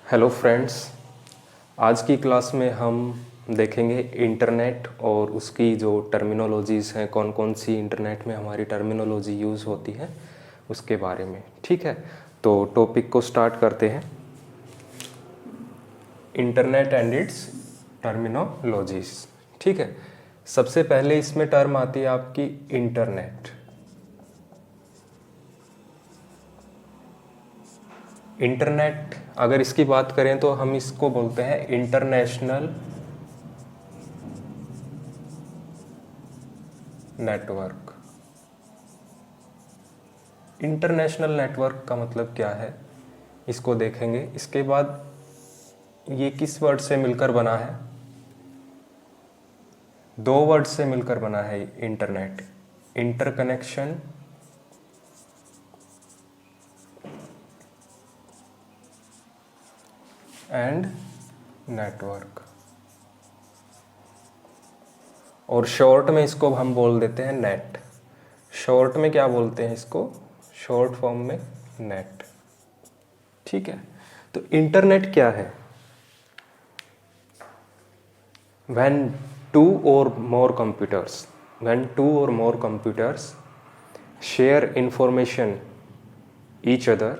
Hello friends, आज की class में हम देखेंगे इंटरनेट और उसकी जो टर्मिनोलॉजीज़ हैं, कौन कौन सी इंटरनेट में हमारी टर्मिनोलॉजी यूज़ होती है उसके बारे में। ठीक है, तो टॉपिक को स्टार्ट करते हैं। Internet and it's terminologies. ठीक है, सबसे पहले इसमें टर्म आती है आपकी इंटरनेट। इंटरनेट अगर इसकी बात करें तो हम इसको बोलते हैं इंटरनेशनल नेटवर्क। इंटरनेशनल नेटवर्क का मतलब क्या है, इसको देखेंगे। इसके बाद ये किस वर्ड से मिलकर बना है? दो वर्ड से मिलकर बना है इंटरनेट। इंटरकनेक्शन एंड नेटवर्क, और शॉर्ट में इसको हम बोल देते हैं नेट। शॉर्ट में क्या बोलते हैं इसको? शॉर्ट फॉर्म में नेट। ठीक है, तो इंटरनेट क्या है? when two or more computers when two or more computers share information each other,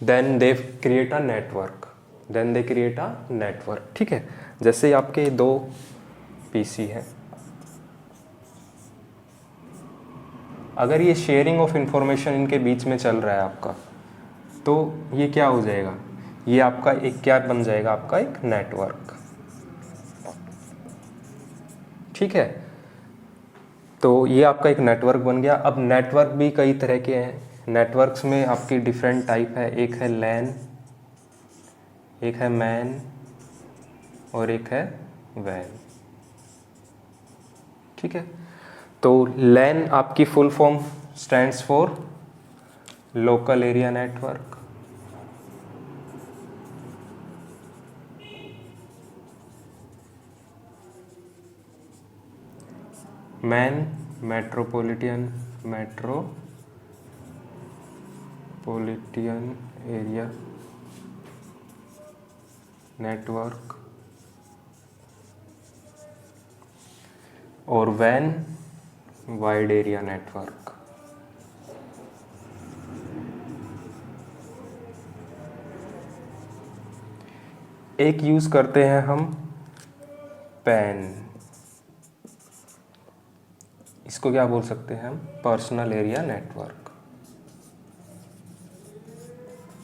then they create a network। ठीक है, जैसे आपके दो पीसी हैं, अगर ये शेयरिंग ऑफ इंफॉर्मेशन इनके बीच में चल रहा है आपका, तो ये क्या हो जाएगा? ये आपका एक क्या बन जाएगा? आपका एक नेटवर्क। ठीक है, तो ये आपका एक नेटवर्क बन गया। अब नेटवर्क भी कई तरह के हैं। नेटवर्क्स में आपकी डिफरेंट टाइप है। एक है लैन, एक है मैन, और एक है वैन। ठीक है, तो लैन आपकी full form stands for local area network. Man metropolitan area network, और वैन वाइड एरिया नेटवर्क। एक यूज करते हैं हम पैन, इसको क्या बोल सकते हैं हम? Personal area network.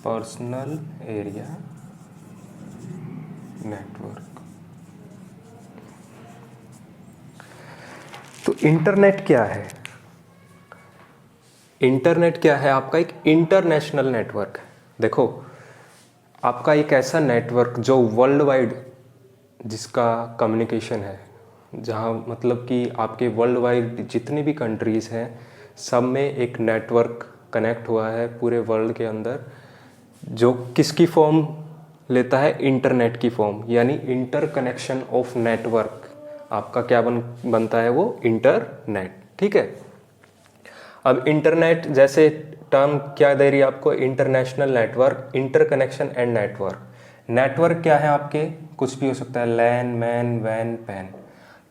Personal area network. तो इंटरनेट क्या है? इंटरनेट क्या है? आपका एक इंटरनेशनल नेटवर्क है। देखो, आपका एक ऐसा नेटवर्क जो वर्ल्ड वाइड, जिसका कम्युनिकेशन है, जहाँ मतलब कि आपके वर्ल्ड वाइड जितनी भी कंट्रीज़ हैं, सब में एक नेटवर्क कनेक्ट हुआ है पूरे वर्ल्ड के अंदर, जो किसकी फॉर्म लेता है? इंटरनेट की फॉर्म, यानी इंटर कनेक्शन ऑफ नेटवर्क। आपका क्या बनता है? वो इंटरनेट। ठीक है, अब इंटरनेट जैसे टर्म क्या दे रही है आपको? International network, interconnection and network. Network क्या है आपके? कुछ भी हो सकता है, लैन, मैन, वैन, पैन।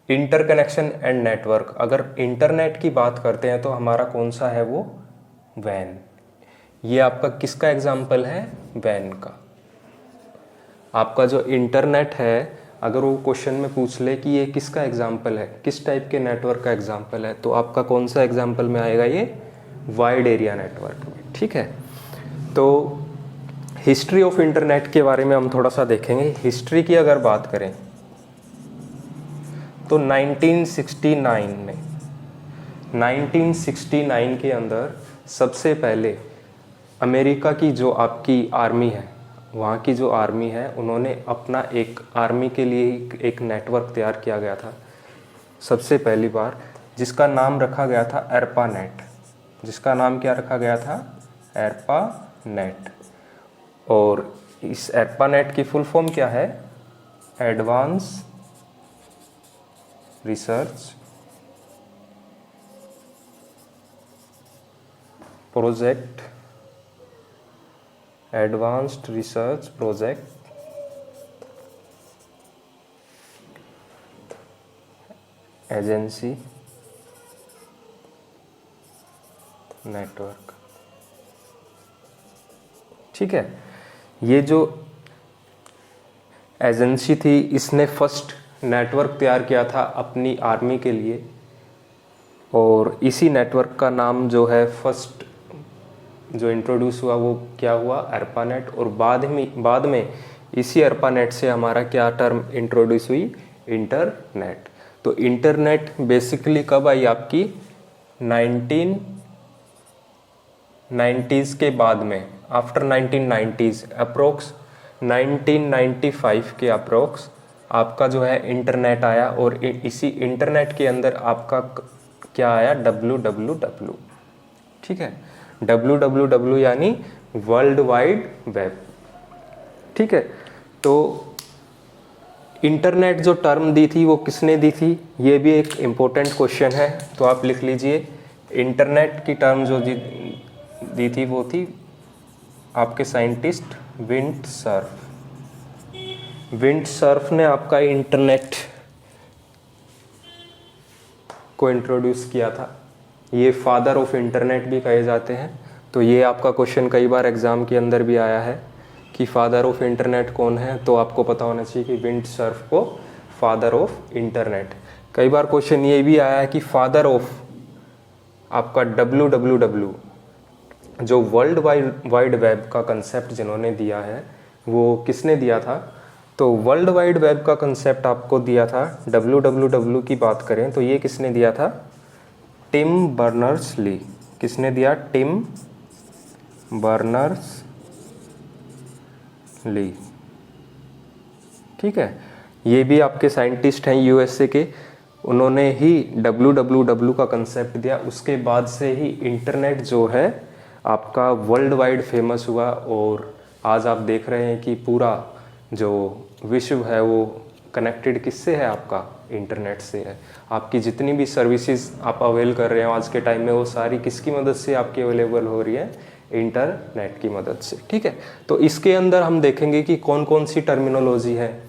इंटरकनेक्शन एंड नेटवर्क, अगर इंटरनेट की बात करते हैं तो हमारा कौन सा है? वो वैन। ये आपका किसका एग्जाम्पल है? वैन का। आपका जो इंटरनेट है, अगर वो क्वेश्चन में पूछ ले कि ये किसका एग्जाम्पल है, किस टाइप के नेटवर्क का एग्जाम्पल है, तो आपका कौन सा एग्जाम्पल में आएगा? ये वाइड एरिया नेटवर्क में। ठीक है, तो हिस्ट्री ऑफ इंटरनेट के बारे में हम थोड़ा सा देखेंगे। हिस्ट्री की अगर बात करें तो 1969 के अंदर सबसे पहले अमेरिका की जो आपकी आर्मी है, वहाँ की जो आर्मी है, उन्होंने अपना एक आर्मी के लिए एक नेटवर्क तैयार किया गया था सबसे पहली बार, जिसका नाम रखा गया था एर्पा नेट। जिसका नाम क्या रखा गया था? एर्पा नेट। और इस एर्पा नेट की फुल फॉर्म क्या है? Advance research project, advanced research project agency network. ठीक है, ये जो एजेंसी थी इसने फर्स्ट नेटवर्क तैयार किया था अपनी आर्मी के लिए, और इसी नेटवर्क का नाम जो है फर्स्ट जो इंट्रोड्यूस हुआ वो क्या हुआ, ARPANET। और बाद में इसी ARPANET से हमारा क्या टर्म इंट्रोड्यूस हुई, इंटरनेट। तो इंटरनेट बेसिकली कब आई आपकी 1990s के बाद में, आफ्टर 1990s अप्रोक्स 1995 के अप्रोक्स आपका जो है इंटरनेट आया। और इसी इंटरनेट के अंदर आपका क्या आया, www। ठीक है, www यानी वर्ल्ड वाइड वेब। ठीक है, तो इंटरनेट जो टर्म दी थी वो किसने दी थी, ये भी एक इम्पोर्टेंट क्वेश्चन है, तो आप लिख लीजिए। इंटरनेट की टर्म जो दी थी वो थी आपके साइंटिस्ट विंडसर्फ। विंडसर्फ ने आपका इंटरनेट को इंट्रोड्यूस किया था। ये फादर ऑफ इंटरनेट भी कहे जाते हैं। तो ये आपका क्वेश्चन कई बार एग्जाम के अंदर भी आया है कि फादर ऑफ इंटरनेट कौन है, तो आपको पता होना चाहिए कि विंडसर्फ को फादर ऑफ इंटरनेट। कई बार क्वेश्चन ये भी आया है कि फादर ऑफ आपका www जो वर्ल्ड वाइड वेब का कंसेप्ट जिन्होंने दिया है वो किसने दिया था। तो वर्ल्ड वाइड वेब का कंसेप्ट आपको दिया था, www की बात करें तो ये किसने दिया था, टिम बर्नर्स ली। किसने दिया, टिम बर्नर्स ली। ठीक है, ये भी आपके साइंटिस्ट हैं यूएसए के, उन्होंने ही www का कंसेप्ट दिया। उसके बाद से ही इंटरनेट जो है आपका वर्ल्ड वाइड फेमस हुआ। और आज आप देख रहे हैं कि पूरा जो विश्व है वो कनेक्टेड किससे है, आपका इंटरनेट से है। आपकी जितनी भी सर्विसेज आप अवेल कर रहे हो आज के टाइम में वो सारी किसकी मदद से आपकी अवेलेबल हो रही है, इंटरनेट की मदद से। ठीक है, तो इसके अंदर हम देखेंगे कि कौन कौन सी टर्मिनोलॉजी है,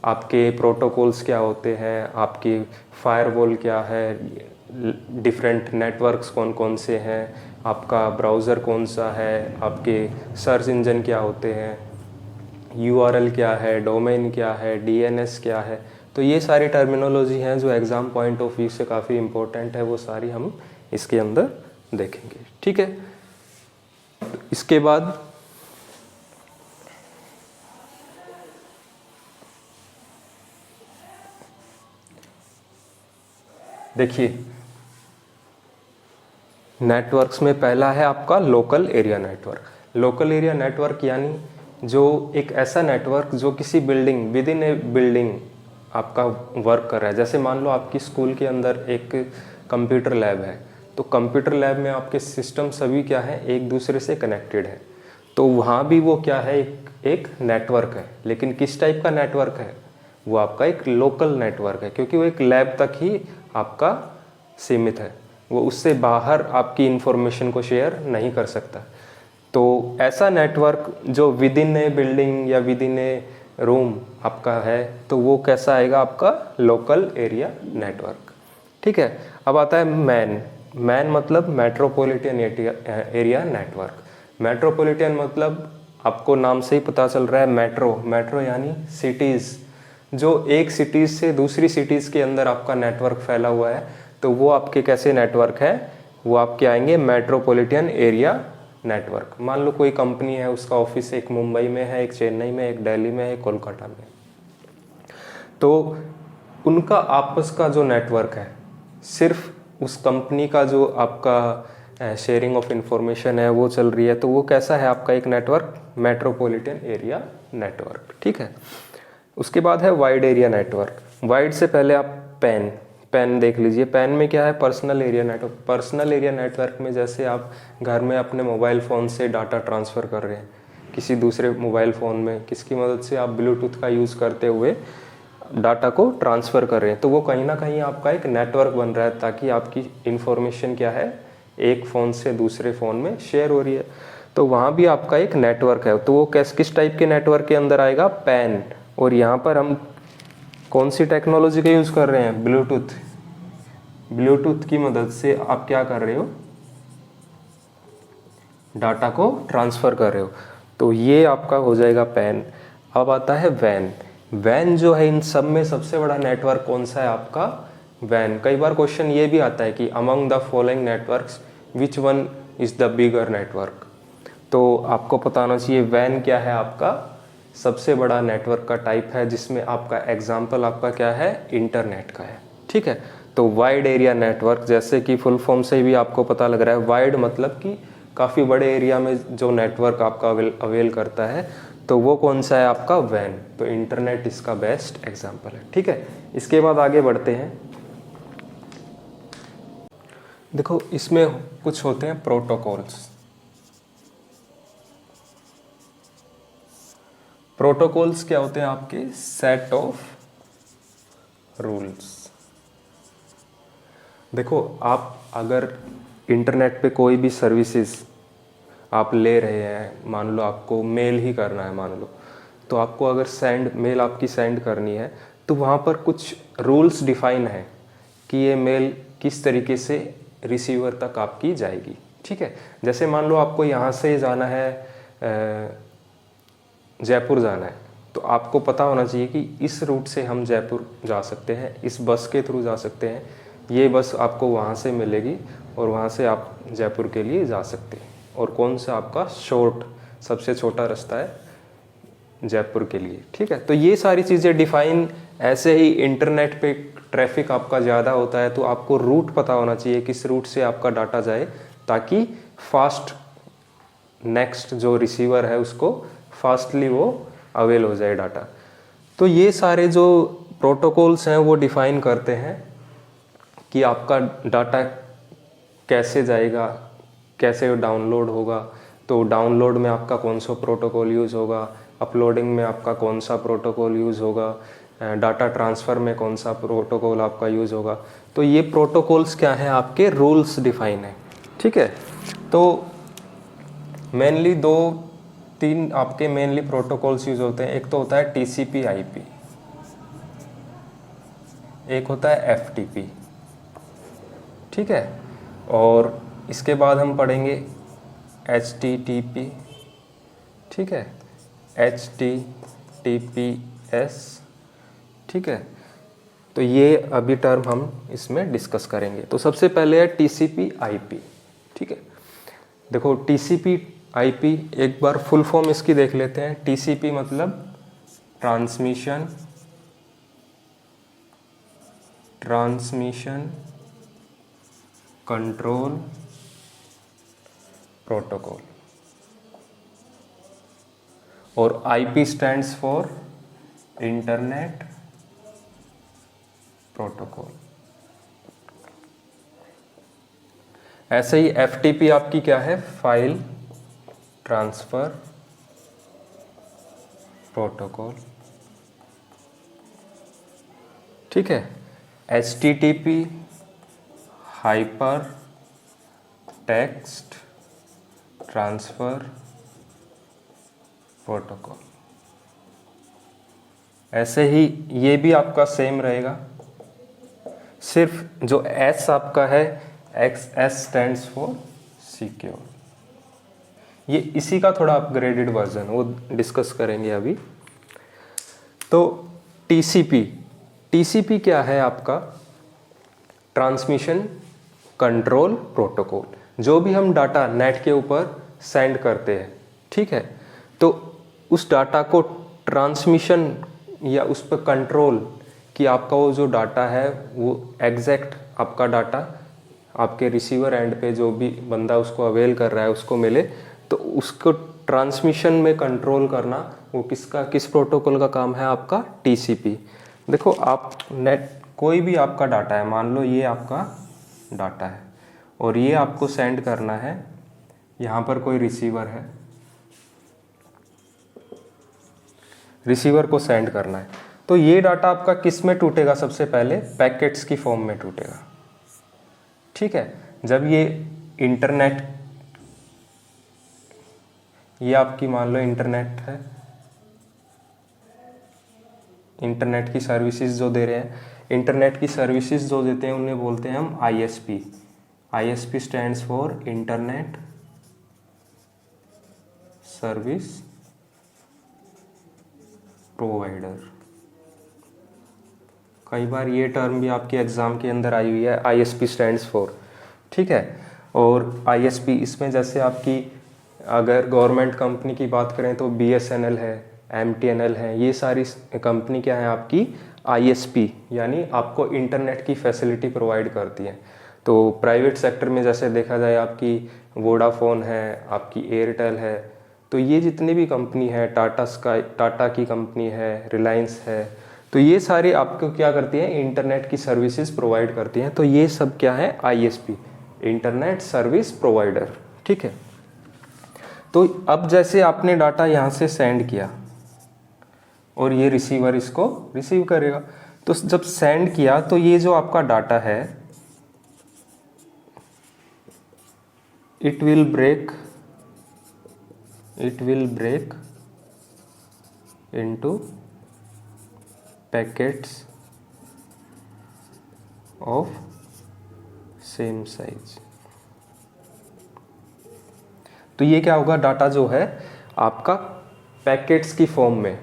आपके प्रोटोकॉल्स क्या होते हैं, आपकी फायरवॉल क्या है, डिफरेंट नेटवर्क्स कौन कौन से हैं, आपका ब्राउज़र कौन सा है, आपके सर्च इंजन क्या होते हैं, URL क्या है, डोमेन क्या है, DNS क्या है। तो ये सारी टर्मिनोलॉजी हैं जो एग्ज़ाम पॉइंट ऑफ व्यू से काफ़ी इम्पोर्टेंट है, वो सारी हम इसके अंदर देखेंगे। ठीक है, इसके बाद देखिए नेटवर्क्स में पहला है आपका local area network. Local area network यानी जो एक ऐसा नेटवर्क जो किसी building, with in A building आपका वर्क कर रहा है। जैसे मान लो आपकी स्कूल के अंदर एक कंप्यूटर लैब है, तो कंप्यूटर लैब में आपके सिस्टम सभी क्या है, एक दूसरे से कनेक्टेड है। तो वहाँ भी वो क्या है, एक नेटवर्क है। लेकिन किस टाइप का नेटवर्क है, वो आपका एक लोकल नेटवर्क है, क्योंकि वो एक लैब तक ही आपका सीमित है, वो उससे बाहर आपकी इंफॉर्मेशन को शेयर नहीं कर सकता। तो ऐसा नेटवर्क जो विद इन ए बिल्डिंग या विद इन ए रूम आपका है, तो वो कैसा आएगा, आपका लोकल एरिया नेटवर्क। ठीक है, अब आता है मैन मतलब मेट्रोपॉलिटन एरिया नेटवर्क। मेट्रोपॉलिटन मतलब आपको नाम से ही पता चल रहा है, मेट्रो यानी सिटीज़। जो एक सिटीज़ से दूसरी सिटीज़ के अंदर आपका नेटवर्क फैला हुआ है, तो वो आपके कैसे नेटवर्क है, वो आपके आएंगे मेट्रोपॉलिटन एरिया नेटवर्क। मान लो कोई कंपनी है, उसका ऑफिस एक मुंबई में है, एक चेन्नई में, एक दिल्ली में, एक कोलकाता में, तो उनका आपस का जो नेटवर्क है, सिर्फ उस कंपनी का जो आपका शेयरिंग ऑफ इंफॉर्मेशन है वो चल रही है, तो वो कैसा है, आपका एक नेटवर्क मेट्रोपॉलिटन एरिया नेटवर्क। ठीक है, उसके बाद है वाइड एरिया नेटवर्क। वाइड से पहले आप पेन देख लीजिए। पेन में क्या है, personal area network. Personal area network में जैसे आप घर में अपने मोबाइल फ़ोन से डाटा ट्रांसफ़र कर रहे हैं किसी दूसरे मोबाइल फ़ोन में, किसकी मदद से, आप ब्लूटूथ का यूज़ करते हुए डाटा को ट्रांसफ़र कर रहे हैं, तो वो कहीं ना कहीं आपका एक नेटवर्क बन रहा है, ताकि आपकी इन्फॉर्मेशन क्या है, एक फ़ोन से दूसरे फ़ोन में शेयर हो रही है। तो वहाँ भी आपका एक नेटवर्क है। तो वो किस टाइप के नेटवर्क के अंदर आएगा, पैन। और यहाँ पर हम कौन सी टेक्नोलॉजी का यूज़ कर रहे हैं, ब्लूटूथ। ब्लूटूथ की मदद से आप क्या कर रहे हो, डाटा को ट्रांसफ़र कर रहे हो। तो ये आपका हो जाएगा पैन। अब आता है वैन। वैन जो है इन सब में सबसे बड़ा नेटवर्क कौन सा है आपका, वैन। कई बार क्वेश्चन ये भी आता है कि among the following networks which one is the bigger network. तो आपको पता होना चाहिए वैन क्या है, आपका सबसे बड़ा नेटवर्क का टाइप है, जिसमें आपका एग्जाम्पल आपका क्या है, इंटरनेट का है। ठीक है, तो वाइड एरिया नेटवर्क, जैसे कि फुल फॉर्म से भी आपको पता लग रहा है, वाइड मतलब कि काफ़ी बड़े एरिया में जो नेटवर्क आपका अवेल करता है, तो वो कौन सा है आपका, वैन। तो इंटरनेट इसका बेस्ट एग्जाम्पल है। ठीक है, इसके बाद आगे बढ़ते हैं। देखो इसमें कुछ होते हैं प्रोटोकॉल्स। प्रोटोकॉल्स क्या होते हैं आपके, सेट ऑफ रूल्स। देखो आप अगर इंटरनेट पे कोई भी सर्विसेज आप ले रहे हैं, मान लो आपको मेल ही करना है, मान लो, तो आपको अगर मेल आपकी सेंड करनी है, तो वहाँ पर कुछ रूल्स डिफाइन है कि ये मेल किस तरीके से रिसीवर तक आपकी जाएगी। ठीक है, जैसे मान लो आपको यहाँ से जाना है, जयपुर जाना है, तो आपको पता होना चाहिए कि इस रूट से हम जयपुर जा सकते हैं, इस बस के थ्रू जा सकते हैं, ये बस आपको वहाँ से मिलेगी और वहाँ से आप जयपुर के लिए जा सकते हैं, और कौन सा आपका सबसे छोटा रास्ता है जयपुर के लिए। ठीक है, तो ये सारी चीज़ें डिफाइन। ऐसे ही इंटरनेट पे ट्रैफिक आपका ज़्यादा होता है, तो आपको रूट पता होना चाहिए किस रूट से आपका डाटा जाए, ताकि फास्ट नेक्स्ट जो रिसीवर है उसको फास्टली वो अवेल हो जाए डाटा। तो ये सारे जो प्रोटोकॉल्स हैं वो डिफाइन करते हैं कि आपका डाटा कैसे जाएगा, कैसे डाउनलोड होगा। तो डाउनलोड में आपका कौन सा प्रोटोकॉल यूज़ होगा, अपलोडिंग में आपका कौन सा प्रोटोकॉल यूज़ होगा, डाटा ट्रांसफ़र में कौन सा प्रोटोकॉल आपका यूज़ होगा। तो ये प्रोटोकॉल्स क्या हैं, आपके रूल्स डिफाइन है। ठीक है, तो मेनली 2-3 आपके मेनली प्रोटोकॉल्स यूज़ होते हैं। एक तो होता है TCP IP, एक होता है FTP। ठीक है, और इसके बाद हम पढ़ेंगे HTTP। ठीक है, HTTPS। ठीक है, तो ये अभी टर्म हम इसमें डिस्कस करेंगे। तो सबसे पहले है TCP IP। ठीक है, देखो TCP IP एक बार फुल फॉर्म इसकी देख लेते हैं। TCP मतलब ट्रांसमिशन कंट्रोल प्रोटोकॉल, और IP stands for internet protocol. ऐसे ही FTP आपकी क्या है, फाइल ट्रांसफर प्रोटोकॉल। ठीक है, HTTP hyper text transfer protocol. ऐसे ही ये भी आपका सेम रहेगा, सिर्फ जो S आपका है, S स्टैंड्स फॉर सिक्योर। ये इसी का थोड़ा अपग्रेडेड वर्जन, वो डिस्कस करेंगे अभी। तो TCP क्या है आपका, ट्रांसमिशन कंट्रोल प्रोटोकॉल। जो भी हम डाटा नेट के ऊपर सेंड करते हैं, ठीक है, तो उस डाटा को ट्रांसमिशन या उस पर कंट्रोल कि आपका वो जो डाटा है वो एग्जैक्ट आपका डाटा आपके रिसीवर एंड पे जो भी बंदा उसको अवेल कर रहा है उसको मिले। तो उसको ट्रांसमिशन में कंट्रोल करना वो किस प्रोटोकॉल का काम है, आपका TCP। देखो आप नेट कोई भी आपका डाटा है, मान लो ये आपका डाटा है और ये आपको सेंड करना है, यहाँ पर कोई रिसीवर है, रिसीवर को सेंड करना है। तो ये डाटा आपका किस में टूटेगा, सबसे पहले पैकेट्स की फॉर्म में टूटेगा। ठीक है, जब ये इंटरनेट, ये आपकी मान लो इंटरनेट है, इंटरनेट की सर्विसेज जो दे रहे हैं, इंटरनेट की सर्विसेज जो देते हैं उन्हें बोलते हैं हम ISP. ISP stands for internet service provider. कई बार ये टर्म भी आपके एग्ज़ाम के अंदर आई हुई है, आईएसपी स्टैंड्स फॉर, ठीक है। और आईएसपी इसमें जैसे आपकी अगर गवर्नमेंट कंपनी की बात करें तो बीएसएनएल है, एमटीएनएल है, ये सारी कंपनी क्या है आपकी आईएसपी, यानी आपको इंटरनेट की फैसिलिटी प्रोवाइड करती है। तो प्राइवेट सेक्टर में जैसे देखा जाए आपकी वोडाफोन है, आपकी एयरटेल है, तो ये जितनी भी कंपनी है, टाटा स्काई, टाटा की कंपनी है, रिलायंस है, तो ये सारी आपको क्या करती हैं, इंटरनेट की सर्विसेज प्रोवाइड करती हैं। तो ये सब क्या है, आईएसपी, इंटरनेट सर्विस प्रोवाइडर, ठीक है। तो अब जैसे आपने डाटा यहाँ से सेंड किया और ये रिसीवर इसको रिसीव करेगा, तो जब सेंड किया तो ये जो आपका डाटा है it will break into packets of same size. तो ये क्या होगा, डाटा जो है आपका पैकेट्स की फॉर्म में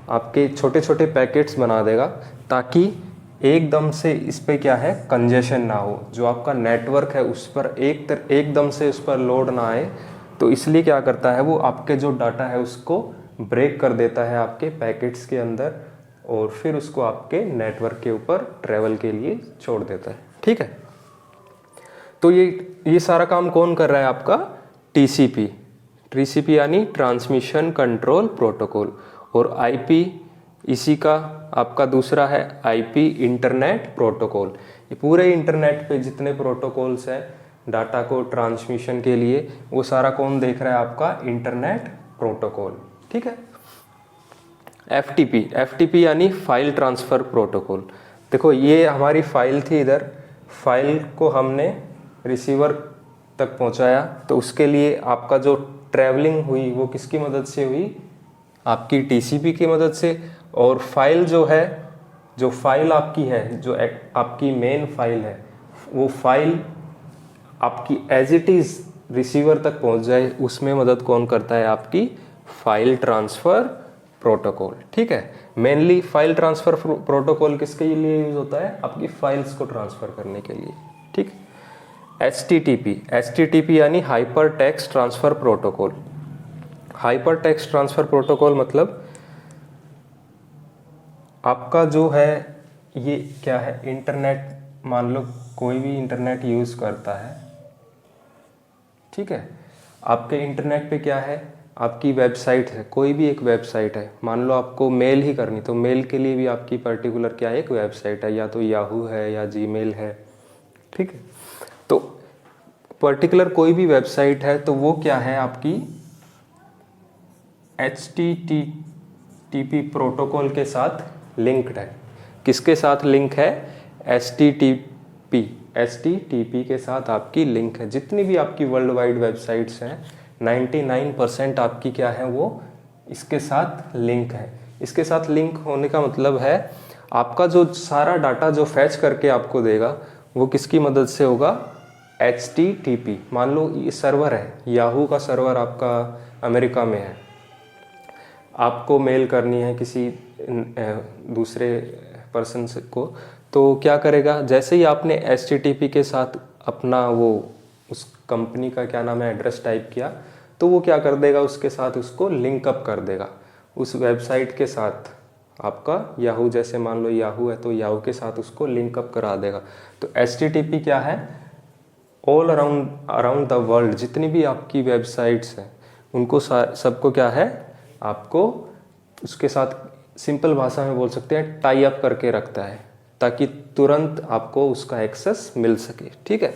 आपके छोटे छोटे पैकेट्स बना देगा, ताकि एकदम से इस पे क्या है, कंजेशन ना हो, जो आपका नेटवर्क है उस पर एकदम से उस पर लोड ना आए। तो इसलिए क्या करता है वो, आपके जो डाटा है उसको ब्रेक कर देता है आपके पैकेट्स के अंदर, और फिर उसको आपके नेटवर्क के ऊपर ट्रेवल के लिए छोड़ देता है, ठीक है। तो ये सारा काम कौन कर रहा है, आपका टीसीपी यानी ट्रांसमिशन कंट्रोल प्रोटोकॉल, और आईपी इसी का आपका दूसरा है आईपी, इंटरनेट प्रोटोकॉल। ये पूरे इंटरनेट पे जितने प्रोटोकॉल्स हैं डाटा को ट्रांसमिशन के लिए, वो सारा कौन देख रहा है, आपका इंटरनेट प्रोटोकॉल, ठीक है। एफटीपी यानी फाइल ट्रांसफ़र प्रोटोकॉल। देखो ये हमारी फाइल थी, इधर फाइल को हमने रिसीवर तक पहुंचाया, तो उसके लिए आपका जो ट्रैवलिंग हुई वो किसकी मदद से हुई, आपकी टीसीपी की मदद से। और फाइल जो है, जो फाइल आपकी है, जो आपकी मेन फाइल है, वो फाइल आपकी एज इट इज़ रिसीवर तक पहुंच जाए, उसमें मदद कौन करता है, आपकी फाइल ट्रांसफ़र प्रोटोकॉल, ठीक है। मेनली फाइल ट्रांसफ़र प्रोटोकॉल किसके लिए यूज़ होता है, आपकी फाइल्स को ट्रांसफ़र करने के लिए, ठीक। एचटीटीपी यानी hyper text transfer protocol. Hyper text transfer protocol मतलब आपका जो है ये क्या है, इंटरनेट, मान लो कोई भी इंटरनेट यूज़ करता है, ठीक है। आपके इंटरनेट पे क्या है, आपकी वेबसाइट है, कोई भी एक वेबसाइट है, मान लो आपको मेल ही करनी, तो मेल के लिए भी आपकी पर्टिकुलर क्या है, एक वेबसाइट है, या तो याहू है या जीमेल है, ठीक है। तो पर्टिकुलर कोई भी वेबसाइट है, तो वो क्या है, आपकी HTTP प्रोटोकॉल के साथ लिंक्ड है। किसके साथ लिंक है, HTTP के साथ आपकी लिंक है। जितनी भी आपकी वर्ल्ड वाइड वेबसाइट्स हैं 99% आपकी क्या है, वो इसके साथ लिंक है। इसके साथ लिंक होने का मतलब है आपका जो सारा डाटा जो फैच करके आपको देगा वो किसकी मदद से होगा, HTTP। मान लो ये सर्वर है, याहू का सर्वर आपका अमेरिका में है, आपको मेल करनी है किसी दूसरे पर्सन को, तो क्या करेगा, जैसे ही आपने HTTP के साथ अपना वो उस कंपनी का क्या नाम है एड्रेस टाइप किया, तो वो क्या कर देगा, उसके साथ उसको लिंक अप कर देगा उस वेबसाइट के साथ। आपका याहू, जैसे मान लो याहू है तो याहू के साथ उसको लिंक अप करा देगा। तो HTTP क्या है, ऑल अराउंड द वर्ल्ड जितनी भी आपकी वेबसाइट्स हैं उनको सबको क्या है, आपको उसके साथ सिंपल भाषा में बोल सकते हैं टाई अप करके रखता है, ताकि तुरंत आपको उसका एक्सेस मिल सके, ठीक है।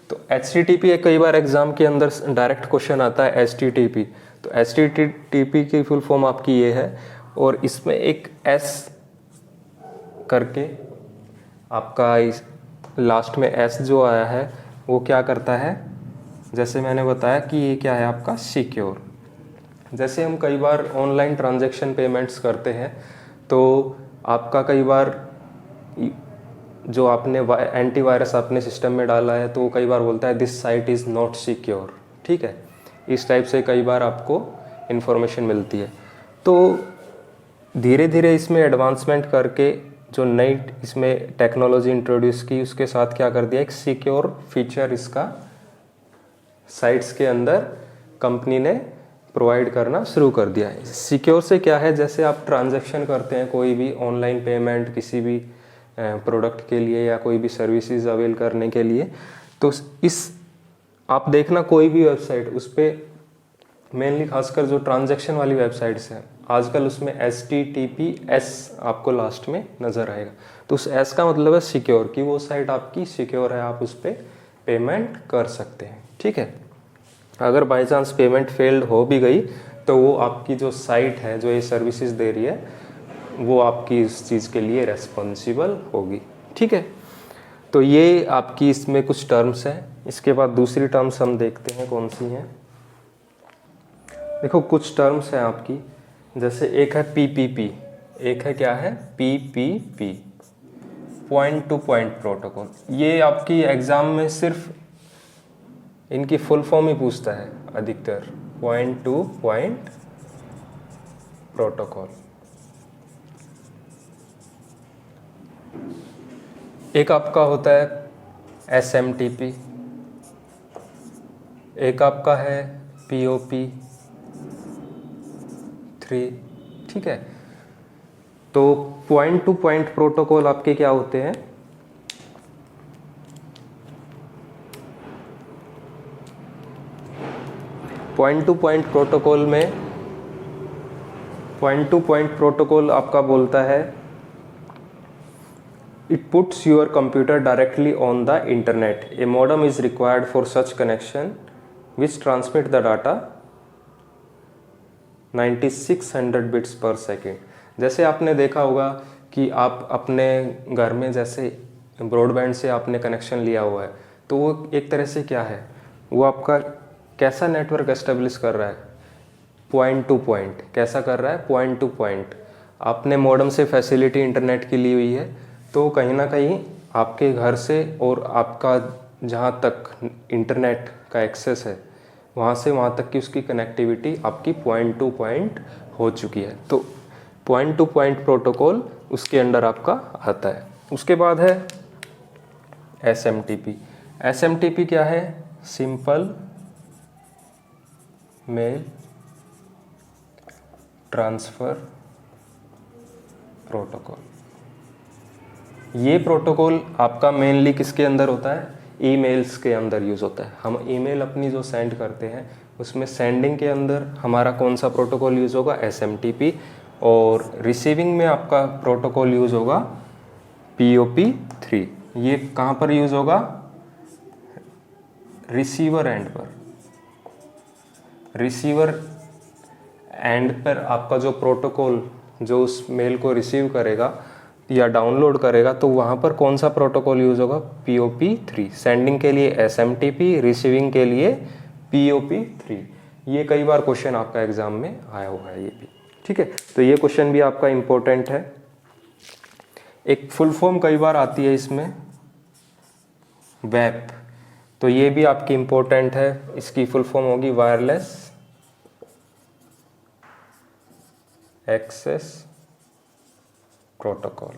तो HTTP कई बार एग्जाम के अंदर डायरेक्ट क्वेश्चन आता है HTTP। तो HTTP की फुल फॉर्म आपकी ये है, और इसमें एक S करके आपका इस लास्ट में S जो आया है वो क्या करता है, जैसे मैंने बताया कि ये क्या है आपका सिक्योर। जैसे हम कई बार ऑनलाइन ट्रांजैक्शन पेमेंट्स करते हैं, तो आपका कई बार जो आपने एंटीवायरस अपने सिस्टम में डाला है तो वो कई बार बोलता है this site is not secure, ठीक है। इस टाइप से कई बार आपको इन्फॉर्मेशन मिलती है। तो धीरे धीरे इसमें एडवांसमेंट करके जो नई इसमें टेक्नोलॉजी इंट्रोड्यूस की, उसके साथ क्या कर दिया, एक सिक्योर फीचर इसका साइट्स के अंदर कंपनी ने प्रोवाइड करना शुरू कर दिया है। सिक्योर से क्या है, जैसे आप ट्रांजैक्शन करते हैं कोई भी ऑनलाइन पेमेंट किसी भी प्रोडक्ट के लिए या कोई भी सर्विसेज अवेल करने के लिए, तो इस आप देखना कोई भी वेबसाइट उस पर मेनली खासकर जो ट्रांजैक्शन वाली वेबसाइट्स हैं आजकल उसमें HTTPS आपको लास्ट में नज़र आएगा। तो उस S का मतलब है सिक्योर, कि वो साइट आपकी सिक्योर है, आप उस पर पेमेंट कर सकते हैं, ठीक है। अगर बाय चांस पेमेंट फेल्ड हो भी गई तो वो आपकी जो साइट है जो ये सर्विसेज दे रही है वो आपकी इस चीज़ के लिए रेस्पॉन्सिबल होगी, ठीक है। तो ये आपकी इसमें कुछ टर्म्स हैं। इसके बाद दूसरी टर्म्स हम देखते हैं कौन सी हैं। देखो कुछ टर्म्स हैं आपकी, जैसे एक है PPP, एक है क्या है PPP, point two point protocol. ये आपकी एग्ज़ाम में सिर्फ इनकी फुल फॉर्म ही पूछता है अधिकतर, पॉइंट टू पॉइंट प्रोटोकॉल। एक आपका होता है SMTP, एक आपका है POP3, ठीक है। तो पॉइंट टू पॉइंट प्रोटोकॉल आपके क्या होते हैं, पॉइंट टू पॉइंट प्रोटोकॉल में पॉइंट टू पॉइंट प्रोटोकॉल आपका बोलता है it puts your computer directly on the internet. A modem is required for such connection which transmit the data 9600 bits per second. जैसे आपने देखा होगा कि आप अपने घर में जैसे ब्रॉडबैंड से आपने कनेक्शन लिया हुआ है, तो वो एक तरह से क्या है, वो आपका कैसा नेटवर्क एस्टेब्लिश कर रहा है, पॉइंट टू पॉइंट। कैसा कर रहा है, पॉइंट टू पॉइंट। आपने मॉडेम से फैसिलिटी इंटरनेट की ली हुई है, तो कहीं ना कहीं आपके घर से और आपका जहाँ तक इंटरनेट का एक्सेस है वहाँ से वहाँ तक की उसकी कनेक्टिविटी आपकी पॉइंट टू पॉइंट हो चुकी है। तो पॉइंट टू पॉइंट प्रोटोकॉल उसके अंडर आपका आता है। उसके बाद है SMTP। SMTP क्या है, सिंपल मेल ट्रांसफ़र प्रोटोकॉल। ये प्रोटोकॉल आपका मेनली किसके अंदर होता है, ईमेल्स के अंदर यूज़ होता है। हम ईमेल अपनी जो सेंड करते हैं उसमें सेंडिंग के अंदर हमारा कौन सा प्रोटोकॉल यूज़ होगा, SMTP, और रिसीविंग में आपका प्रोटोकॉल यूज़ होगा POP3। ये कहाँ पर यूज़ होगा, रिसीवर एंड पर। रिसीवर एंड पर आपका जो प्रोटोकॉल जो उस मेल को रिसीव करेगा या डाउनलोड करेगा, तो वहाँ पर कौन सा प्रोटोकॉल यूज़ होगा, POP3। सेंडिंग के लिए SMTP, रिसीविंग के लिए POP3। ये कई बार क्वेश्चन आपका एग्जाम में आया हुआ है ये भी, ठीक है। तो ये क्वेश्चन भी आपका इम्पोर्टेंट है। एक फुल फॉर्म कई बार आती है इसमें, WAP, तो ये भी आपकी इम्पोर्टेंट है। इसकी फुल फॉर्म होगी वायरलेस एक्सेस प्रोटोकॉल।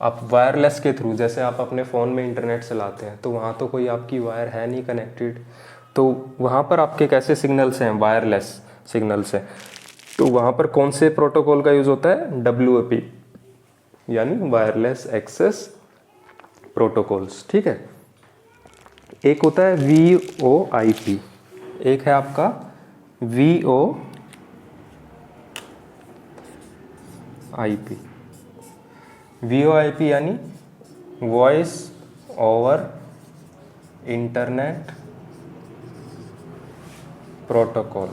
आप वायरलेस के थ्रू, जैसे आप अपने फ़ोन में इंटरनेट चलाते हैं तो वहाँ तो कोई आपकी वायर है नहीं कनेक्टेड, तो वहाँ पर आपके कैसे सिग्नल्स हैं, वायरलेस सिग्नल्स हैं। तो वहाँ पर कौन से प्रोटोकॉल का यूज़ होता है, WAP, यानी वायरलेस एक्सेस प्रोटोकॉल्स, ठीक है। एक होता है VoIP, एक है आपका VoIP यानी वॉइस ओवर इंटरनेट प्रोटोकॉल।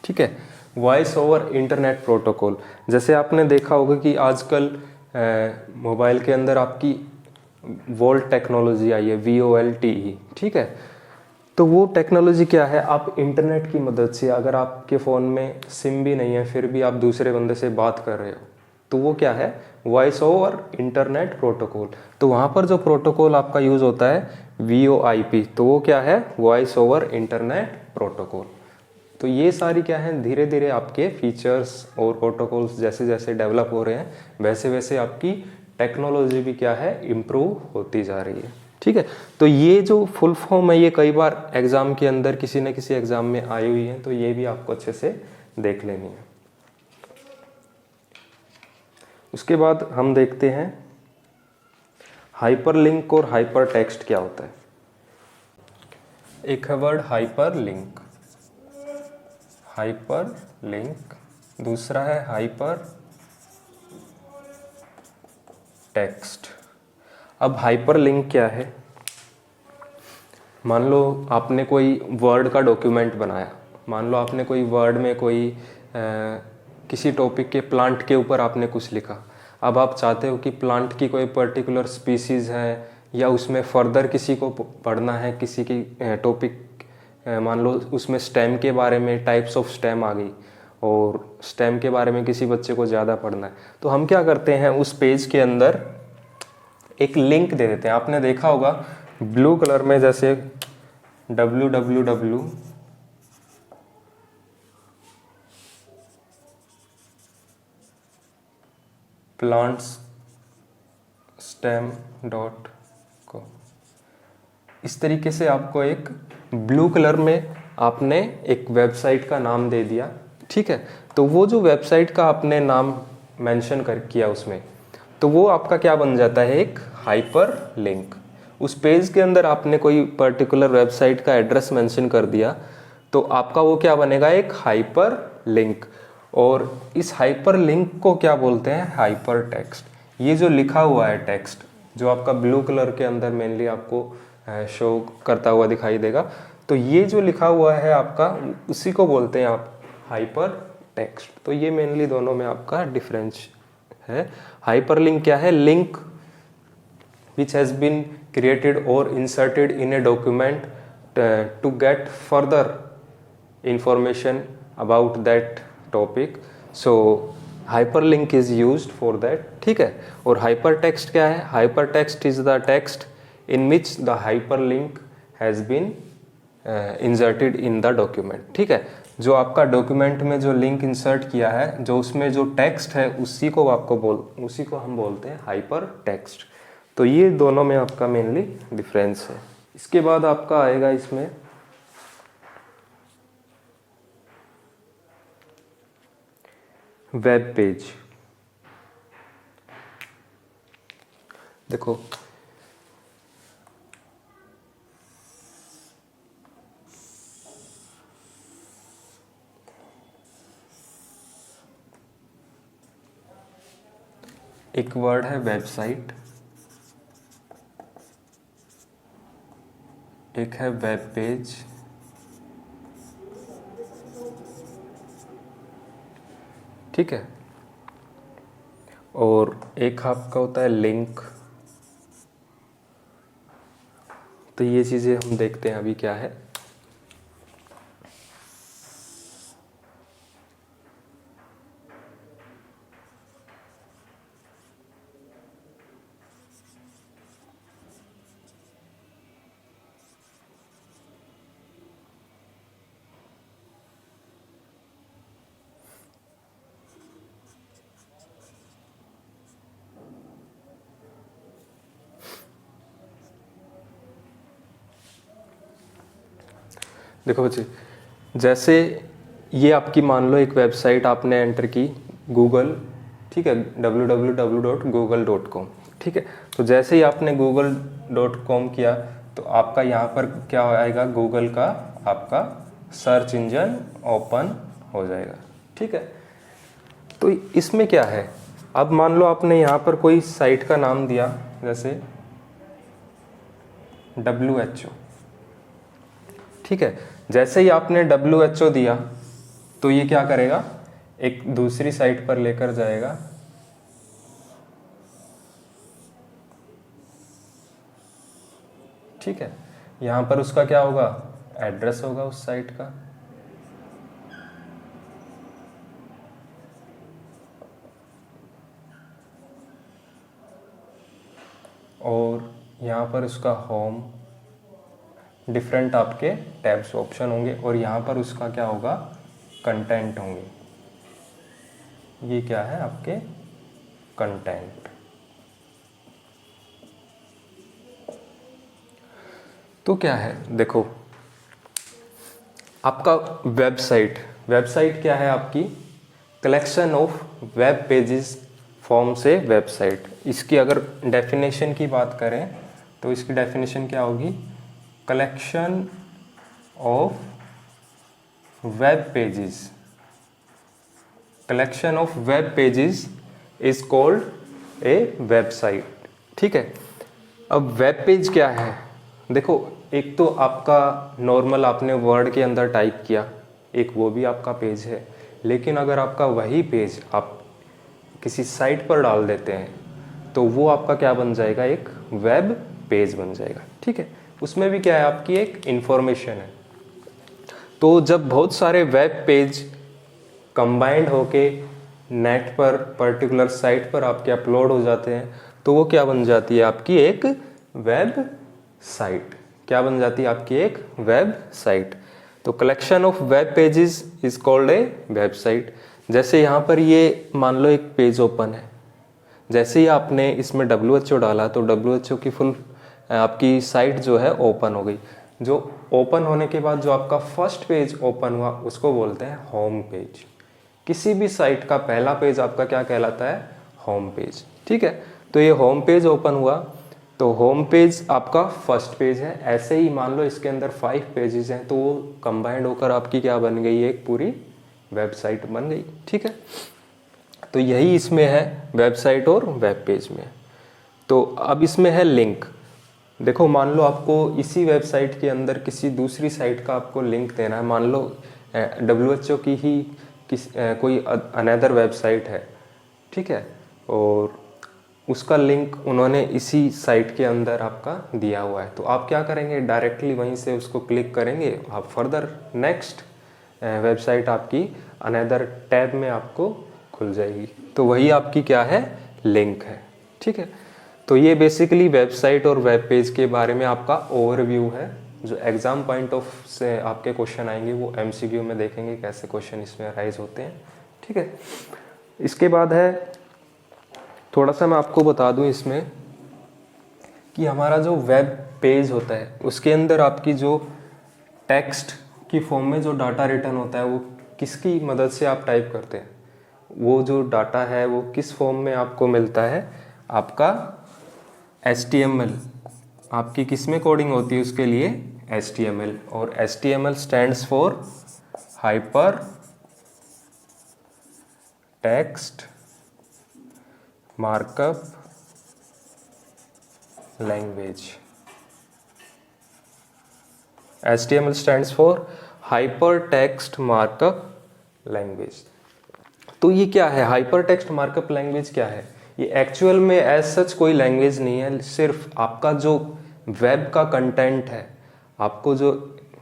ठीक है, वॉइस ओवर इंटरनेट प्रोटोकॉल। जैसे आपने देखा होगा कि आजकल मोबाइल के अंदर आपकी वोल्ट टेक्नोलॉजी आई है, VoLTE, ठीक है। तो वो टेक्नोलॉजी क्या है, आप इंटरनेट की मदद से, अगर आपके फ़ोन में सिम भी नहीं है फिर भी आप दूसरे बंदे से बात कर रहे हो, तो वो क्या है, वॉइस ओवर इंटरनेट प्रोटोकॉल। तो वहाँ पर जो प्रोटोकॉल आपका यूज़ होता है VoIP, तो वो क्या है, वॉइस ओवर इंटरनेट प्रोटोकॉल। तो ये सारी क्या है, धीरे धीरे आपके फीचर्स और प्रोटोकॉल्स जैसे जैसे डेवलप हो रहे हैं वैसे वैसे आपकी टेक्नोलॉजी भी क्या है, इम्प्रूव होती जा रही है। ठीक है, तो ये जो फुल फॉर्म है ये कई बार एग्जाम के अंदर किसी न किसी एग्जाम में आई हुई है, तो ये भी आपको अच्छे से देख लेनी है। उसके बाद हम देखते हैं हाइपरलिंक और हाइपर टेक्स्ट क्या होता है। एक है वर्ड हाइपरलिंक, हाइपरलिंक, दूसरा है हाइपर टेक्स्ट। अब हाइपरलिंक क्या है, मान लो आपने कोई वर्ड का डॉक्यूमेंट बनाया, मान लो आपने कोई वर्ड में कोई किसी टॉपिक के प्लांट के ऊपर आपने कुछ लिखा। अब आप चाहते हो कि प्लांट की कोई पर्टिकुलर स्पीसीज़ है या उसमें फर्दर किसी को पढ़ना है, किसी की टॉपिक, मान लो उसमें स्टेम के बारे में, टाइप्स ऑफ स्टेम आ गई और स्टेम के बारे में किसी बच्चे को ज़्यादा पढ़ना है, तो हम क्या करते हैं, उस पेज के अंदर एक लिंक दे देते हैं। आपने देखा होगा ब्लू कलर में जैसे www plantstem.com, इस तरीके से आपको एक ब्लू कलर में आपने एक वेबसाइट का नाम दे दिया। ठीक है, तो वो जो वेबसाइट का आपने नाम मेंशन कर किया उसमें, तो वो आपका क्या बन जाता है, एक हाइपर लिंक। उस पेज के अंदर आपने कोई पर्टिकुलर वेबसाइट का एड्रेस मेंशन कर दिया, तो आपका वो क्या बनेगा, एक हाइपर लिंक। और इस हाइपर लिंक को क्या बोलते हैं, हाइपर टेक्स्ट। ये जो लिखा हुआ है टेक्स्ट, जो आपका ब्लू कलर के अंदर मेनली आपको शो करता हुआ दिखाई देगा, तो ये जो लिखा हुआ है आपका, उसी को बोलते हैं आप हाइपर टेक्स्ट। तो ये मेनली दोनों में आपका डिफरेंस है। हाइपरलिंक क्या है, link which has been created or inserted in a document to get further information about that topic, so hyperlink is used for that। ठीक है, और hypertext क्या है, hypertext is the text in which the hyperlink has been inserted in the document। ठीक है, जो आपका document में जो लिंक इंसर्ट किया है, जो उसमें जो टेक्स्ट है, उसी को हम बोलते हैं हाइपर टेक्स्ट। तो ये दोनों में आपका मेनली डिफरेंस है। इसके बाद आपका आएगा इसमें वेब पेज। देखो एक वर्ड है वेबसाइट, एक है वेब पेज, ठीक है, और एक आपका होता है लिंक। तो ये चीज़ें हम देखते हैं अभी क्या है। देखो बच्चे, जैसे ये आपकी मान लो एक वेबसाइट आपने एंटर की गूगल, ठीक है, www.google.com। ठीक है, तो जैसे ही आपने google.com किया तो आपका यहाँ पर क्या आएगा, गूगल का आपका सर्च इंजन ओपन हो जाएगा। ठीक है, तो इसमें क्या है, अब मान लो आपने यहाँ पर कोई साइट का नाम दिया, जैसे WHO। ठीक है, जैसे ही आपने WHO दिया तो ये क्या करेगा, एक दूसरी साइट पर लेकर जाएगा। ठीक है, यहाँ पर उसका क्या होगा, एड्रेस होगा उस साइट का, और यहाँ पर उसका होम, डिफरेंट आपके टैब्स ऑप्शन होंगे, और यहाँ पर उसका क्या होगा, कंटेंट होंगे। ये क्या है आपके कंटेंट। तो क्या है, देखो आपका वेबसाइट, वेबसाइट क्या है आपकी, collection of web pages form से वेबसाइट। इसकी अगर डेफिनेशन की बात करें तो इसकी डेफिनेशन क्या होगी, collection of web pages, collection of web pages is called a website. ठीक है, अब वेब पेज क्या है, देखो एक तो आपका नॉर्मल आपने वर्ड के अंदर टाइप किया, एक वो भी आपका पेज है, लेकिन अगर आपका वही पेज आप किसी साइट पर डाल देते हैं तो वो आपका क्या बन जाएगा, एक वेब पेज बन जाएगा। ठीक है, उसमें भी क्या है, आपकी एक इंफॉर्मेशन है। तो जब बहुत सारे वेब पेज कंबाइंड होके नेट पर पर्टिकुलर साइट पर आपके अपलोड हो जाते हैं तो वो क्या बन जाती है, आपकी एक वेब साइट। क्या बन जाती है, आपकी एक वेब साइट। तो collection of web pages is called a website. जैसे यहाँ पर ये मान लो एक पेज ओपन है, जैसे ही आपने इसमें WHO डाला तो WHO की फुल आपकी साइट जो है ओपन हो गई। जो ओपन होने के बाद जो आपका फर्स्ट पेज ओपन हुआ उसको बोलते हैं होम पेज। किसी भी साइट का पहला पेज आपका क्या कहलाता है, होम पेज। ठीक है, तो ये होम पेज ओपन हुआ तो होम पेज आपका फर्स्ट पेज है। ऐसे ही मान लो इसके अंदर 5 पेजेस हैं तो वो कंबाइंड होकर आपकी क्या बन गई, एक पूरी वेबसाइट बन गई। ठीक है, तो यही इसमें है वेबसाइट और वेब पेज में। तो अब इसमें है लिंक। देखो मान लो आपको इसी वेबसाइट के अंदर किसी दूसरी साइट का आपको लिंक देना है, मान लो WHO की ही कोई अनदर वेबसाइट है। ठीक है, और उसका लिंक उन्होंने इसी साइट के अंदर आपका दिया हुआ है, तो आप क्या करेंगे, डायरेक्टली वहीं से उसको क्लिक करेंगे, आप फर्दर नेक्स्ट वेबसाइट आपकी अनदर टैब में आपको खुल जाएगी। तो वही आपकी क्या है, लिंक है। ठीक है, तो ये बेसिकली वेबसाइट और वेब पेज के बारे में आपका ओवरव्यू है। जो एग्ज़ाम पॉइंट ऑफ से आपके क्वेश्चन आएंगे वो MCQ में देखेंगे कैसे क्वेश्चन इसमें अराइज होते हैं। ठीक है, इसके बाद है थोड़ा सा मैं आपको बता दूं इसमें कि हमारा जो वेब पेज होता है उसके अंदर आपकी जो टेक्स्ट की फॉर्म में जो डाटा रिटर्न होता है वो किसकी मदद से आप टाइप करते हैं, वो जो डाटा है वो किस फॉर्म में आपको मिलता है, आपका HTML। आपकी किस में कोडिंग होती है उसके लिए, HTML, और HTML stands for hyper text markup language. HTML stands for hyper text markup language. तो ये क्या है, हाइपर टेक्स्ट मार्कअप लैंग्वेज क्या है, ये एक्चुअल में एज सच कोई लैंग्वेज नहीं है, सिर्फ आपका जो वेब का कंटेंट है, आपको जो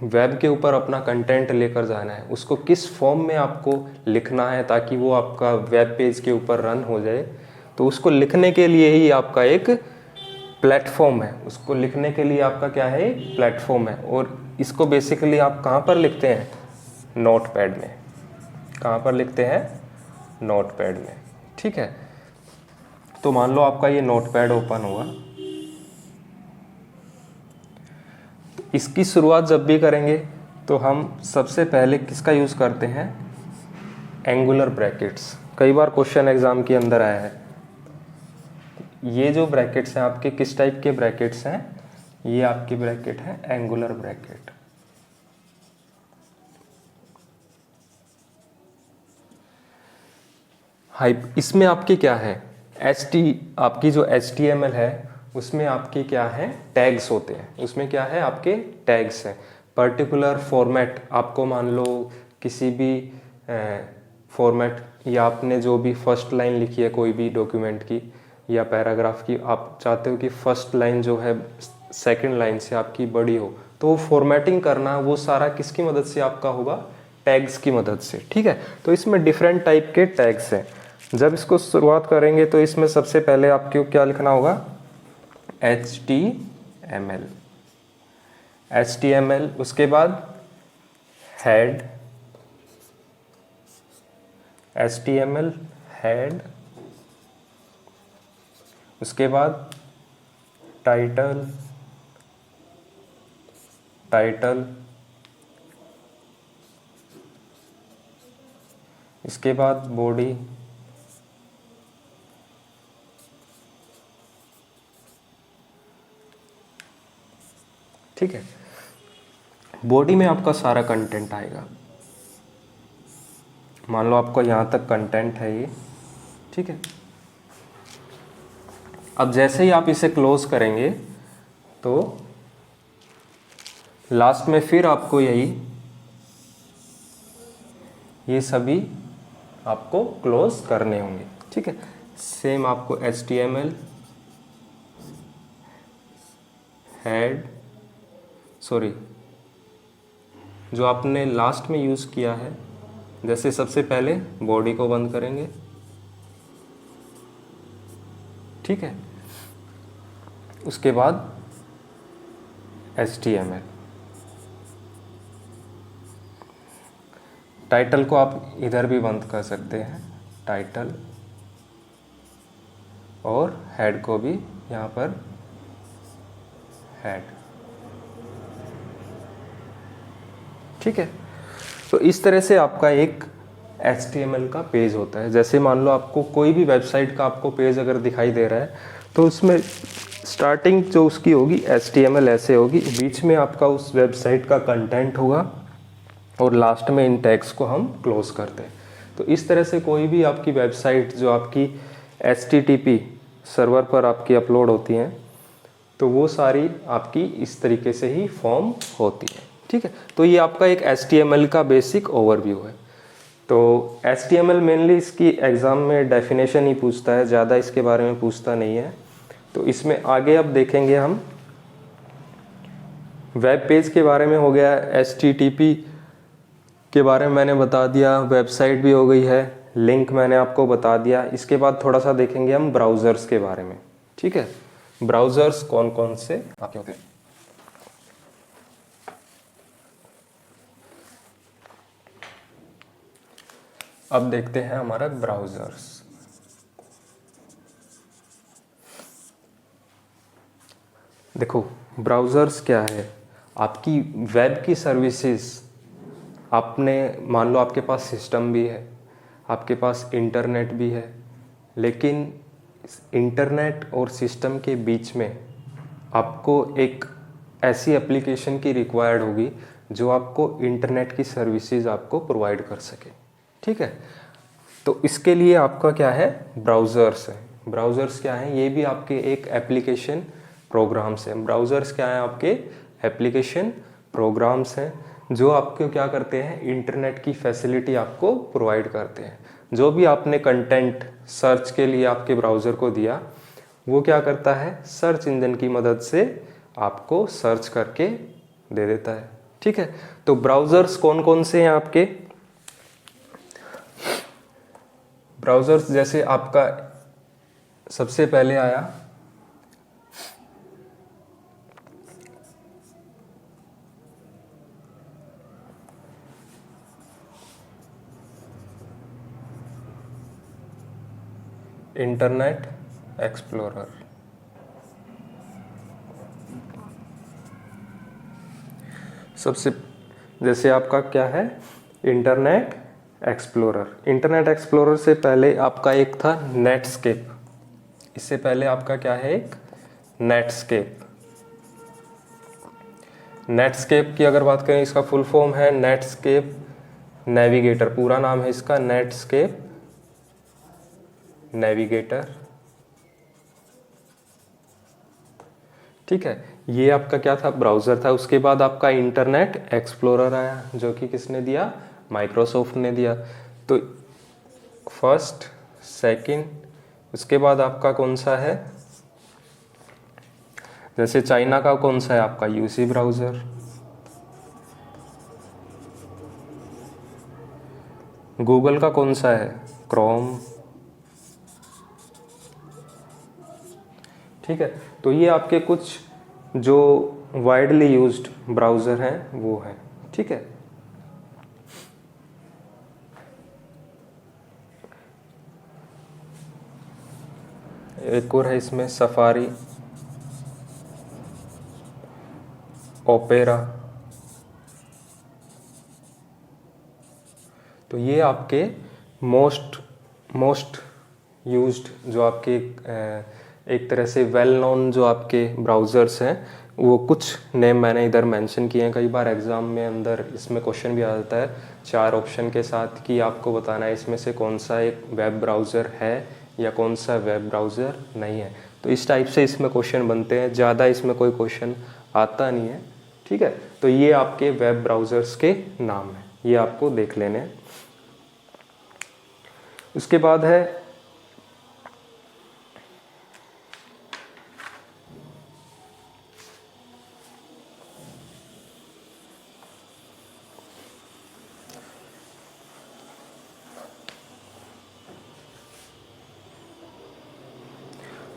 वेब के ऊपर अपना कंटेंट लेकर जाना है उसको किस फॉर्म में आपको लिखना है ताकि वो आपका वेब पेज के ऊपर रन हो जाए, तो उसको लिखने के लिए ही आपका एक प्लेटफॉर्म है। उसको लिखने के लिए आपका क्या है, एक प्लेटफॉर्म है, और इसको बेसिकली आप कहाँ पर लिखते हैं, नोटपैड में। कहाँ पर लिखते हैं, नोटपैड में। ठीक है, तो मान लो आपका ये नोटपैड ओपन हुआ, इसकी शुरुआत जब भी करेंगे तो हम सबसे पहले किसका यूज़ करते हैं, एंगुलर ब्रैकेट्स। कई बार क्वेश्चन एग्जाम के अंदर आया है। ये जो ब्रैकेट्स हैं आपके किस टाइप के ब्रैकेट्स हैं, ये आपके ब्रैकेट है एंगुलर ब्रैकेट। इसमें आपके क्या है, आपकी जो HTML है उसमें आपके क्या है, टैग्स होते हैं। उसमें क्या है, आपके टैग्स हैं। पर्टिकुलर फॉर्मेट, आपको मान लो किसी भी फॉर्मेट, या आपने जो भी फर्स्ट लाइन लिखी है कोई भी डॉक्यूमेंट की या पैराग्राफ की, आप चाहते हो कि फर्स्ट लाइन जो है सेकंड लाइन से आपकी बड़ी हो, तो फॉर्मेटिंग करना वो सारा किसकी मदद से आपका होगा, टैग्स की मदद से। ठीक है, तो इसमें डिफरेंट टाइप के टैग्स हैं। जब इसको शुरुआत करेंगे तो इसमें सबसे पहले आपको क्या लिखना होगा, HTML, HTML, उसके बाद हेड, HTML हेड, उसके बाद टाइटल, इसके बाद बॉडी, ठीक है। बॉडी में आपका सारा कंटेंट आएगा, मान लो आपको यहाँ तक कंटेंट है ये, ठीक है। अब जैसे ही आप इसे क्लोज करेंगे तो लास्ट में फिर आपको ये सभी आपको क्लोज करने होंगे, ठीक है। सेम आपको HTML हेड, सॉरी, जो आपने लास्ट में यूज़ किया है, जैसे सबसे पहले बॉडी को बंद करेंगे, ठीक है। उसके बाद HTML, टाइटल को आप इधर भी बंद कर सकते हैं, टाइटल, और हेड को भी यहाँ पर हेड, ठीक है। तो इस तरह से आपका एक HTML का पेज होता है। जैसे मान लो आपको कोई भी वेबसाइट का आपको पेज अगर दिखाई दे रहा है तो उसमें स्टार्टिंग जो उसकी होगी HTML ऐसे होगी, बीच में आपका उस वेबसाइट का कंटेंट होगा और लास्ट में इन टैग्स को हम क्लोज करते हैं। तो इस तरह से कोई भी आपकी वेबसाइट जो आपकी HTTP सर्वर पर आपकी अपलोड होती हैं तो वो सारी आपकी इस तरीके से ही फॉर्म होती है, ठीक है। तो ये आपका एक HTML का बेसिक ओवरव्यू है। तो HTML मेनली इसकी एग्ज़ाम में डेफिनेशन ही पूछता है, ज़्यादा इसके बारे में पूछता नहीं है। तो इसमें आगे अब देखेंगे हम वेब पेज के बारे में, हो गया HTTP के बारे में मैंने बता दिया, वेबसाइट भी हो गई है, लिंक मैंने आपको बता दिया। इसके बाद थोड़ा सा देखेंगे हम ब्राउज़र्स के बारे में, ठीक है। ब्राउज़र्स कौन कौन से आपके होते हैं। अब देखते हैं हमारा ब्राउज़र्स। देखो ब्राउज़र्स क्या है, आपकी वेब की सर्विसेज, आपने मान लो आपके पास सिस्टम भी है, आपके पास इंटरनेट भी है, लेकिन इंटरनेट और सिस्टम के बीच में आपको एक ऐसी एप्लीकेशन की रिक्वायर्ड होगी जो आपको इंटरनेट की सर्विसेज आपको प्रोवाइड कर सके, ठीक है। तो इसके लिए आपका क्या है, ब्राउज़र्स है। ब्राउज़र्स क्या है, ये भी आपके एक एप्लीकेशन प्रोग्राम्स हैं। ब्राउज़र्स क्या है, आपके एप्लीकेशन प्रोग्राम्स हैं जो आपको क्या करते हैं, इंटरनेट की फैसिलिटी आपको प्रोवाइड करते हैं। जो भी आपने कंटेंट सर्च के लिए आपके ब्राउज़र को दिया, वो क्या करता है, सर्च इंजन की मदद से आपको सर्च करके दे देता है, ठीक है। तो ब्राउज़र्स कौन कौन से हैं आपके, ब्राउज़र्स जैसे आपका सबसे पहले आया इंटरनेट एक्सप्लोरर। सबसे जैसे आपका क्या है, इंटरनेट एक्सप्लोरर। इंटरनेट एक्सप्लोरर से पहले आपका एक था नेटस्केप, इससे पहले आपका क्या है, एक नेटस्केप। नेटस्केप की अगर बात करें, इसका फुल फॉर्म है नेटस्केप नेविगेटर, पूरा नाम है इसका नेटस्केप नेविगेटर, ठीक है। ये आपका क्या था, ब्राउज़र था। उसके बाद आपका इंटरनेट एक्सप्लोरर आया, जो कि किसने दिया, माइक्रोसॉफ्ट ने दिया। तो फर्स्ट, सेकंड, उसके बाद आपका कौन सा है, जैसे चाइना का कौन सा है आपका, यूसी ब्राउज़र, गूगल का कौन सा है? क्रोम। ठीक है, तो ये आपके कुछ जो वाइडली यूज्ड ब्राउज़र हैं वो हैं। ठीक है, एक और है इसमें सफारी, ओपेरा। तो ये आपके मोस्ट यूज्ड जो आपके एक तरह से वेल नोन जो आपके ब्राउज़र्स हैं, वो कुछ नेम मैंने इधर मेंशन किए हैं। कई बार एग्ज़ाम में अंदर इसमें क्वेश्चन भी आ जाता है 4 ऑप्शन के साथ कि आपको बताना है इसमें से कौन सा एक वेब ब्राउज़र है या कौन सा वेब ब्राउज़र नहीं है। तो इस टाइप से इसमें क्वेश्चन बनते हैं, ज़्यादा इसमें कोई क्वेश्चन आता नहीं है। ठीक है, तो ये आपके वेब ब्राउज़र्स के नाम हैं, ये आपको देख लेने हैं। उसके बाद है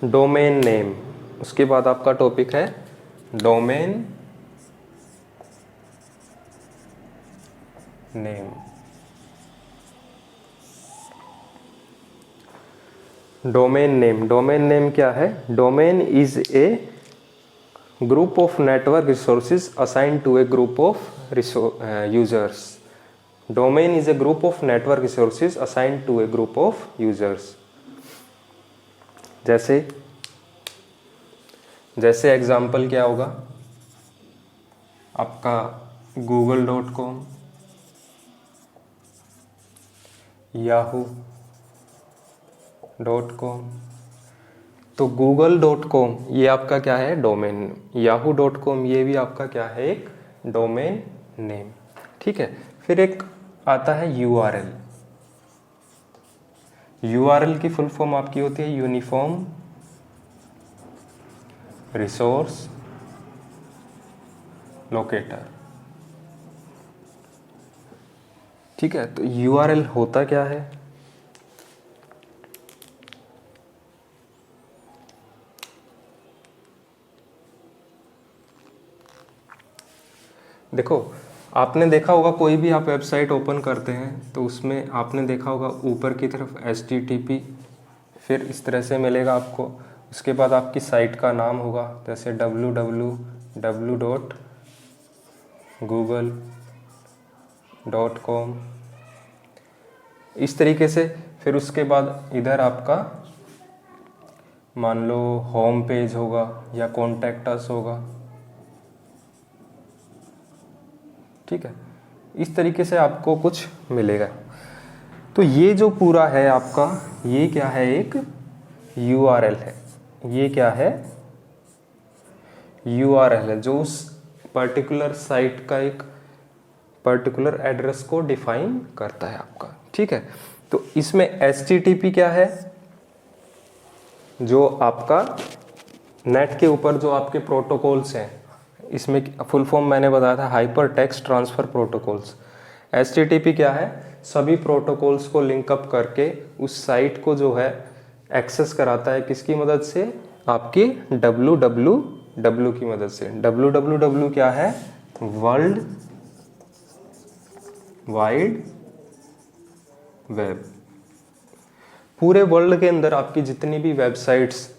डोमेन नेम। उसके बाद आपका टॉपिक है डोमेन नेम। डोमेन नेम क्या है? Domain is a group of network resources assigned to a group of users. Domain is a group of network resources assigned to a group of users. जैसे example क्या होगा आपका google.com, yahoo.com। तो google.com ये आपका क्या है? डोमेन। yahoo.com ये भी आपका क्या है? एक डोमेन नेम। ठीक है, फिर एक आता है URL। URL की फुल फॉर्म आपकी होती है यूनिफॉर्म रिसोर्स लोकेटर। ठीक है, तो URL होता क्या है? देखो, आपने देखा होगा कोई भी आप वेबसाइट ओपन करते हैं तो उसमें आपने देखा होगा ऊपर की तरफ HTTP, फिर इस तरह से मिलेगा आपको। उसके बाद आपकी साइट का नाम होगा, जैसे www.google.com, इस तरीके से। फिर उसके बाद इधर आपका मान लो होम पेज होगा या कॉन्टैक्ट अस होगा। ठीक है, इस तरीके से आपको कुछ मिलेगा। तो ये जो पूरा है आपका, ये क्या है? एक URL है। ये क्या है? URL है, जो उस पर्टिकुलर साइट का एक पर्टिकुलर एड्रेस को डिफाइन करता है आपका। ठीक है, तो इसमें HTTP क्या है? जो आपका नेट के ऊपर जो आपके प्रोटोकॉल्स हैं, इसमें फुल फॉर्म मैंने बताया था hyper text transfer protocols. HTTP क्या है? सभी प्रोटोकॉल्स को लिंकअप करके उस साइट को जो है एक्सेस कराता है, किसकी मदद से? आपकी www की मदद से। www क्या है? World wide web. पूरे वर्ल्ड के अंदर आपकी जितनी भी वेबसाइट्स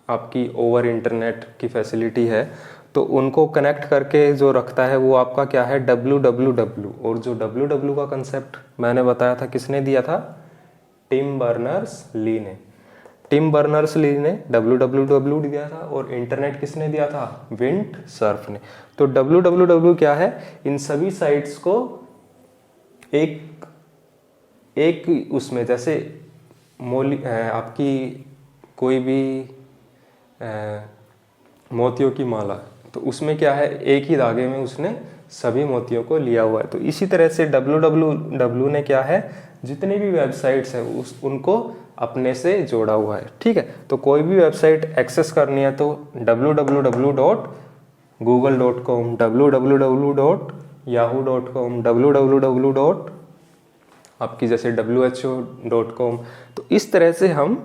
आपकी ओवर इंटरनेट की फैसिलिटी है, तो उनको कनेक्ट करके जो रखता है वो आपका क्या है? www। और जो www का कंसेप्ट मैंने बताया था, किसने दिया था? टिम बर्नर्स-ली ने। टिम बर्नर्स-ली ने www दिया था, और इंटरनेट किसने दिया था? विंडसर्फ ने। तो www क्या है? इन सभी साइट्स को एक उसमें, जैसे आपकी कोई भी मोतियों की माला, तो उसमें क्या है? एक ही धागे में उसने सभी मोतियों को लिया हुआ है। तो इसी तरह से www ने क्या है? जितनी भी वेबसाइट्स हैं उनको अपने से जोड़ा हुआ है। ठीक है, तो कोई भी वेबसाइट एक्सेस करनी है तो www.google.com, www.yahoo.com, www. आपकी जैसे who.com। तो इस तरह से हम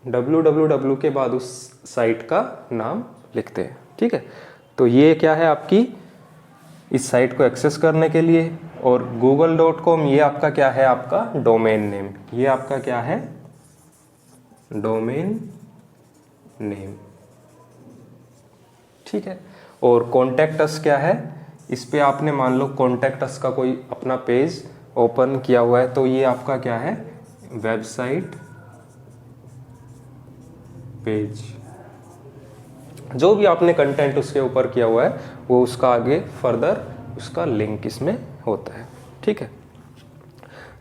www के बाद उस साइट का नाम लिखते हैं, ठीक है। तो ये क्या है आपकी इस साइट को एक्सेस करने के लिए। और google.com ये आपका क्या है, आपका डोमेन नेम, ये आपका क्या है, डोमेन नेम, ठीक है। और कॉन्टैक्ट अस क्या है, इस पे आपने मान लो कॉन्टैक्ट अस का कोई अपना पेज ओपन किया हुआ है, तो ये आपका क्या है, वेबसाइट पेज। जो भी आपने कंटेंट उसके ऊपर किया हुआ है वो उसका आगे फर्दर उसका लिंक इसमें होता है, ठीक है।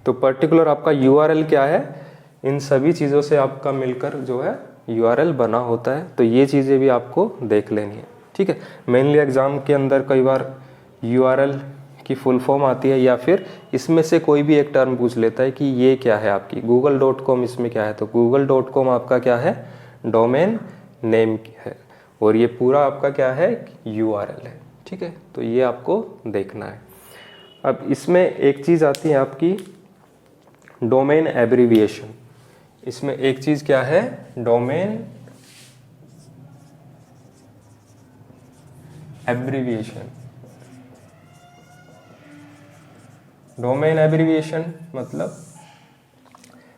तो पर्टिकुलर आपका यूआरएल क्या है, इन सभी चीज़ों से आपका मिलकर जो है यूआरएल बना होता है। तो ये चीज़ें भी आपको देख लेनी है, ठीक है। मेनली एग्जाम के अंदर कई बार यूआरएल की फुल फॉर्म आती है या फिर इसमें से कोई भी एक टर्म पूछ लेता है कि ये क्या है आपकी google.com, इसमें क्या है। तो google.com आपका क्या है, डोमेन नेम है, और ये पूरा आपका क्या है, यूआरएल है, ठीक है। तो ये आपको देखना है। अब इसमें एक चीज़ आती है आपकी डोमेन एब्रीविएशन। इसमें एक चीज़ क्या है, डोमेन एब्रीविएशन। डोमेन एब्रीविएशन मतलब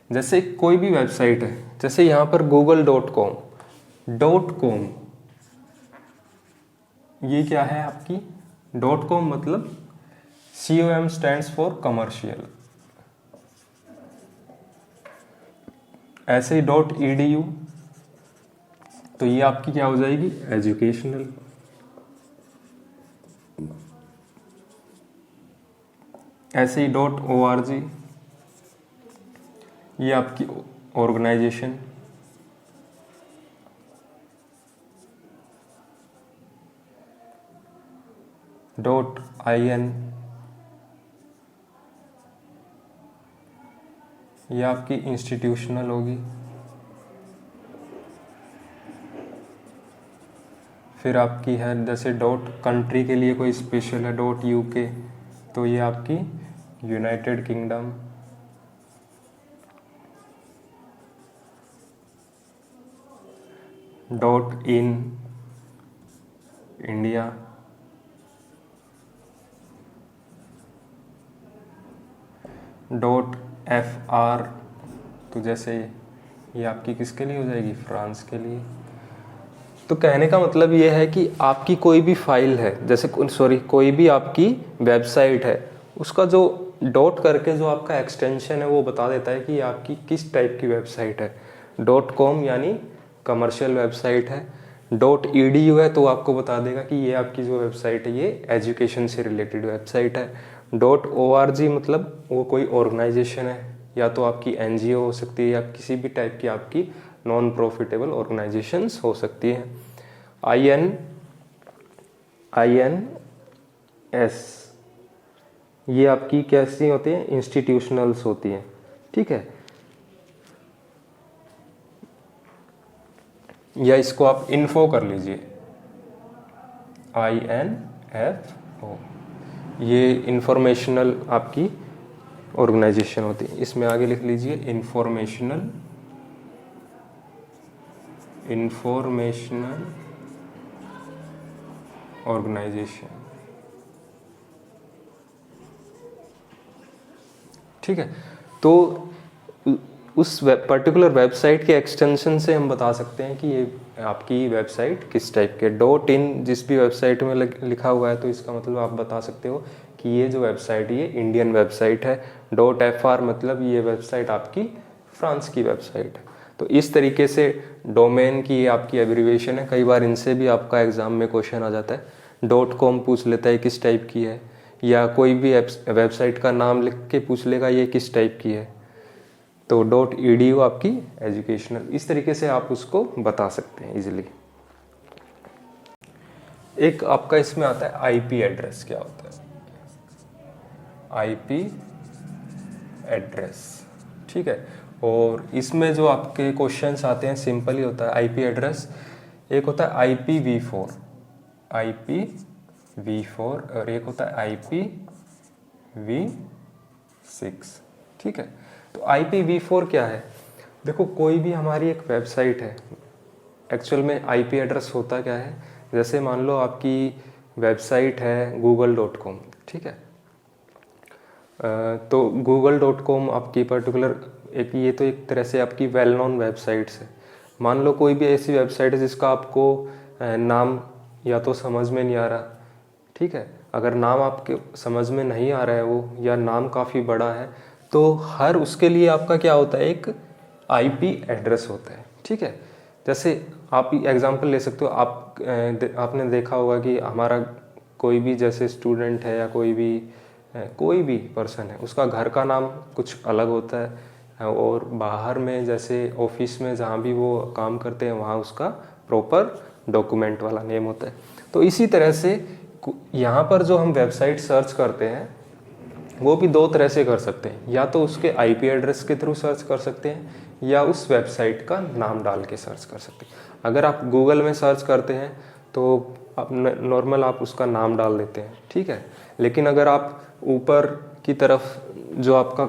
जैसे कोई भी वेबसाइट है, जैसे यहाँ पर google.com, ये क्या है आपकी .com मतलब com स्टैंड्स फॉर कमर्शियल। ऐसे ही .edu, तो ये आपकी क्या हो जाएगी, एजुकेशनल। ऐसे ही .org, ये आपकी ऑर्गेनाइजेशन। .in, ये आपकी इंस्टीट्यूशनल होगी। फिर आपकी है जैसे कंट्री के लिए कोई स्पेशल है .uk, तो ये आपकी United kingdom. .in India. .fr, तो जैसे ये आपकी किसके लिए हो जाएगी, फ्रांस के लिए। तो कहने का मतलब ये है कि आपकी कोई भी फाइल है, जैसे कोई भी आपकी वेबसाइट है, उसका जो डॉट करके जो आपका एक्सटेंशन है वो बता देता है कि ये आपकी किस टाइप की वेबसाइट है। .com यानी कमर्शियल वेबसाइट है। .edu है तो आपको बता देगा कि ये आपकी जो वेबसाइट है ये एजुकेशन से रिलेटेड वेबसाइट है। .org मतलब वो कोई ऑर्गेनाइजेशन है, या तो आपकी एनजीओ हो सकती है या किसी भी टाइप की आपकी नॉन प्रॉफिटेबल ऑर्गेनाइजेशंस हो सकती हैं। INS, ये आपकी कैसी होती है, इंस्टीट्यूशनल्स होती हैं, ठीक है। या इसको आप इन्फो कर लीजिए, INFO, ये इंफॉर्मेशनल आपकी ऑर्गेनाइजेशन होती है। इसमें आगे लिख लीजिए इंफॉर्मेशनल ऑर्गेनाइजेशन, ठीक है। तो उस पर्टिकुलर वेबसाइट के एक्सटेंशन से हम बता सकते हैं कि ये आपकी वेबसाइट किस टाइप के। .in जिस भी वेबसाइट में लिखा हुआ है तो इसका मतलब आप बता सकते हो कि ये जो वेबसाइट है ये इंडियन वेबसाइट है। .fr मतलब ये वेबसाइट आपकी फ्रांस की वेबसाइट है। तो इस तरीके से डोमेन की ये आपकी एब्रीविएशन है। कई बार इनसे भी आपका एग्जाम में क्वेश्चन आ जाता है। .com पूछ लेता है किस टाइप की है, या कोई भी वेबसाइट का नाम लिख के पूछ लेगा ये किस टाइप की है। तो .edu आपकी एजुकेशनल, इस तरीके से आप उसको बता सकते हैं इजीली। एक आपका इसमें आता है आईपी एड्रेस। क्या होता है आईपी एड्रेस, ठीक है। और इसमें जो आपके क्वेश्चंस आते हैं सिंपल ही होता है आईपी एड्रेस। एक होता है IPv4 और एक होता है IPv6। ठीक है। तो IPv4 क्या है? देखो कोई भी हमारी एक वेबसाइट है, एक्चुअल में IP एड्रेस होता क्या है, जैसे मान लो आपकी वेबसाइट है google.com, ठीक है। तो google.com आपकी पर्टिकुलर एक, ये तो एक तरह से आपकी वेल नोन वेबसाइट्स है। मान लो कोई भी ऐसी वेबसाइट है जिसका आपको नाम या तो समझ में नहीं आ रहा, ठीक है। अगर नाम आपके समझ में नहीं आ रहा है वो, या नाम काफ़ी बड़ा है, तो हर उसके लिए आपका क्या होता है, एक IP एड्रेस होता है, ठीक है। जैसे आप एग्जांपल ले सकते हो, आपने देखा होगा कि हमारा कोई भी जैसे स्टूडेंट है या कोई भी पर्सन है, उसका घर का नाम कुछ अलग होता है, और बाहर में जैसे ऑफिस में जहाँ भी वो काम करते हैं वहाँ उसका प्रॉपर डॉक्यूमेंट वाला नेम होता है। तो इसी तरह से यहाँ पर जो हम वेबसाइट सर्च करते हैं वो भी दो तरह से कर सकते हैं, या तो उसके IP एड्रेस के थ्रू सर्च कर सकते हैं, या उस वेबसाइट का नाम डाल के सर्च कर सकते हैं। अगर आप गूगल में सर्च करते हैं तो आप नॉर्मल आप उसका नाम डाल देते हैं, ठीक है। लेकिन अगर आप ऊपर की तरफ जो आपका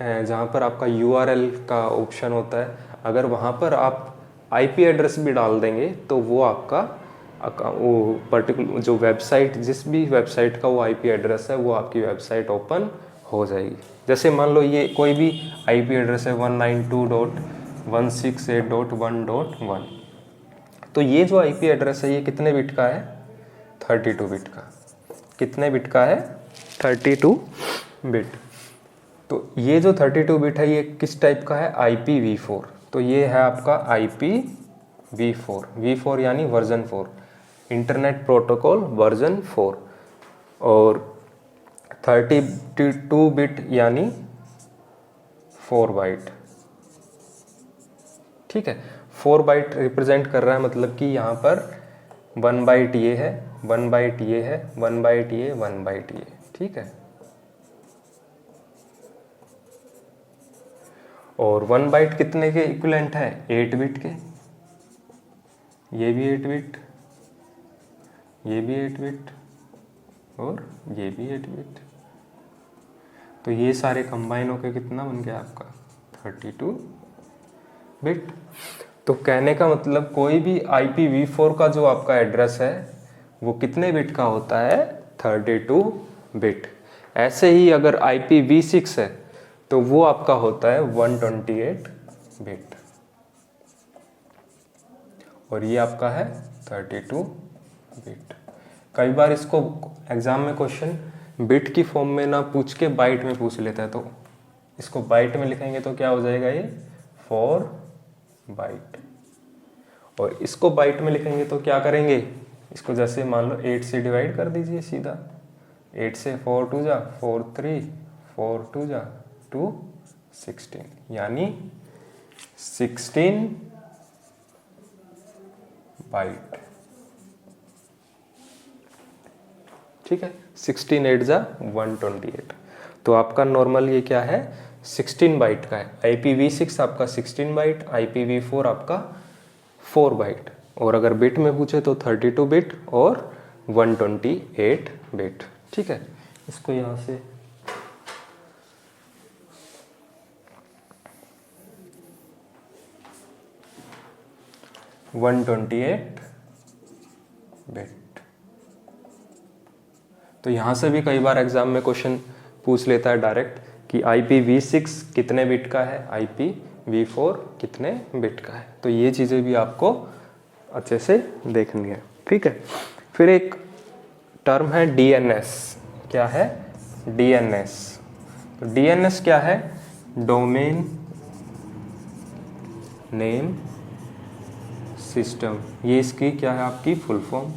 जहाँ पर आपका URL का ऑप्शन होता है, अगर वहाँ पर आप IP एड्रेस भी डाल देंगे तो वो आपका वो पर्टिकुलर जो वेबसाइट, जिस भी वेबसाइट का वो IP एड्रेस है, वो आपकी वेबसाइट ओपन हो जाएगी। जैसे मान लो ये कोई भी IP एड्रेस है 192.168.1.1, तो ये जो IP एड्रेस है ये कितने बिट का है? 32 बिट का। कितने बिट का है? 32 बिट। तो ये जो 32 बिट है ये किस टाइप का है? IPv4। तो ये है आपका IPv4, V4 यानी वर्जन 4, इंटरनेट प्रोटोकॉल वर्जन 4। और 32 बिट यानी 4 बाइट, ठीक है। 4 बाइट रिप्रेजेंट कर रहा है, मतलब कि यहाँ पर 1 बाइट ये है, 1 बाइट ये है, 1 बाइट ये, 1 बाइट ये, ठीक है। और 1 बाइट कितने के इक्विवेलेंट है? 8 बिट के। ये भी 8 बिट, ये भी 8 बिट, और ये भी 8 बिट। तो ये सारे कंबाइन होकर कितना बन गया आपका? 32 बिट। तो कहने का मतलब कोई भी IPv4 का जो आपका एड्रेस है वो कितने बिट का होता है? 32 बिट। ऐसे ही अगर IPv6 है तो वो आपका होता है 128 बिट, और ये आपका है 32 बिट। कई बार इसको एग्जाम में क्वेश्चन बिट की फॉर्म में ना पूछ के बाइट में पूछ लेता है, तो इसको बाइट में लिखेंगे तो क्या हो जाएगा? ये 4 बाइट। और इसको बाइट में लिखेंगे तो क्या करेंगे? इसको जैसे मान लो 8 से डिवाइड कर दीजिए सीधा। 8 से 4 2 जा 4 3, 4 2 जा 2 16, यानी 16 बाइट, ठीक है। 16 8 जा 128। तो आपका नॉर्मल ये क्या है? 16 बाइट का है। IPv6 आपका 16 बाइट, IPv4 आपका 4 बाइट, और अगर बिट में पूछे तो 32 बिट और 128 बिट, ठीक है। इसको यहाँ से बिट। तो यहाँ से भी कई बार एग्जाम में क्वेश्चन पूछ लेता है डायरेक्ट कि IPv6 कितने बिट का है, IPv4 कितने बिट का है। तो ये चीज़ें भी आपको अच्छे से देखनी है, ठीक है। फिर एक टर्म है DNS। क्या है? DNS। तो DNS क्या है? Domain name system. ये इसकी क्या है? आपकी फुल फॉर्म।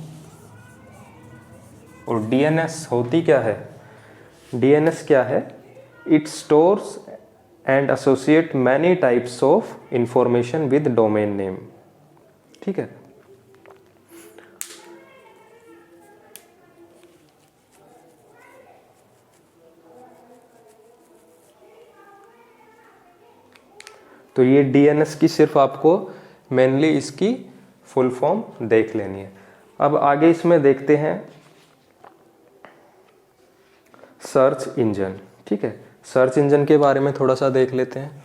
और DNS होती क्या है? DNS क्या है? It stores and associate many types of information with domain name, ठीक है। तो ये DNS की सिर्फ आपको मेनली इसकी फुल फॉर्म देख लेनी है। अब आगे इसमें देखते हैं सर्च इंजन, ठीक है। सर्च इंजन के बारे में थोड़ा सा देख लेते हैं।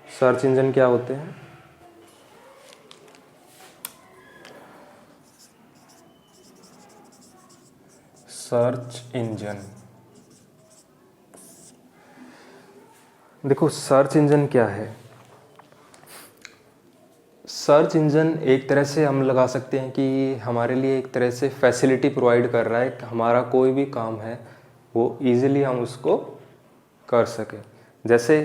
सर्च इंजन क्या होते हैं? सर्च इंजन, देखो सर्च इंजन क्या है। सर्च इंजन एक तरह से हम लगा सकते हैं कि हमारे लिए एक तरह से फैसिलिटी प्रोवाइड कर रहा है कि हमारा कोई भी काम है वो इजीली हम उसको कर सकें। जैसे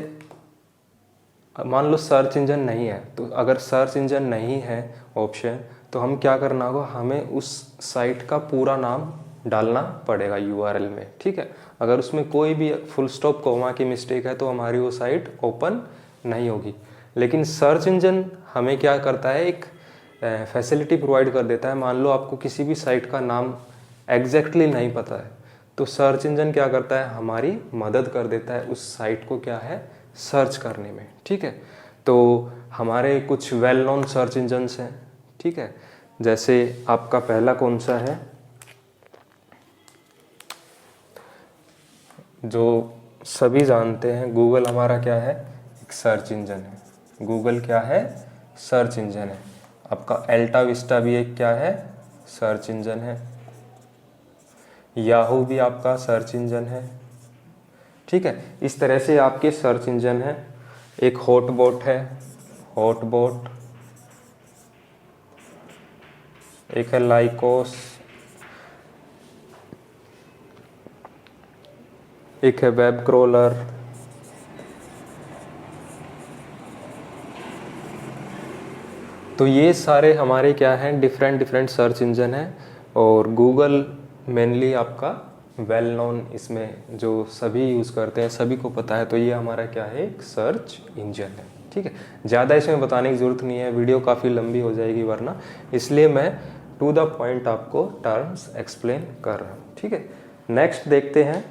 मान लो सर्च इंजन नहीं है, तो अगर सर्च इंजन नहीं है ऑप्शन, तो हम क्या करना होगा, हमें उस साइट का पूरा नाम डालना पड़ेगा यूआरएल में, ठीक है। अगर उसमें कोई भी फुल स्टॉप कोमा की मिस्टेक है तो हमारी वो साइट ओपन नहीं होगी। लेकिन सर्च इंजन हमें क्या करता है, एक फैसिलिटी प्रोवाइड कर देता है। मान लो आपको किसी भी साइट का नाम एग्जैक्टली नहीं पता है, तो सर्च इंजन क्या करता है, हमारी मदद कर देता है उस साइट को क्या है, सर्च करने में, ठीक है। तो हमारे कुछ वेल नोन सर्च इंजन्स हैं, ठीक है। जैसे आपका पहला कौन सा है, जो सभी जानते हैं, गूगल हमारा क्या है, एक सर्च इंजन है। गूगल क्या है, सर्च इंजन है। आपका अल्टा विस्टा भी एक क्या है, सर्च इंजन है। याहू भी आपका सर्च इंजन है, ठीक है। इस तरह से आपके सर्च इंजन है। एक हॉटबॉट है, हॉटबॉट। एक है लाइकोस, एक है वेब क्रॉलर, तो ये सारे हमारे क्या हैं, डिफरेंट डिफरेंट सर्च इंजन है। और गूगल मेनली आपका वेल नोन, इसमें जो सभी यूज़ करते हैं, सभी को पता है, तो ये हमारा क्या है, एक सर्च इंजन है, ठीक है। ज़्यादा इसमें बताने की ज़रूरत नहीं है, वीडियो काफ़ी लंबी हो जाएगी वरना, इसलिए मैं टू द पॉइंट आपको टर्म्स एक्सप्लेन कर रहा हूँ, ठीक है। नेक्स्ट देखते हैं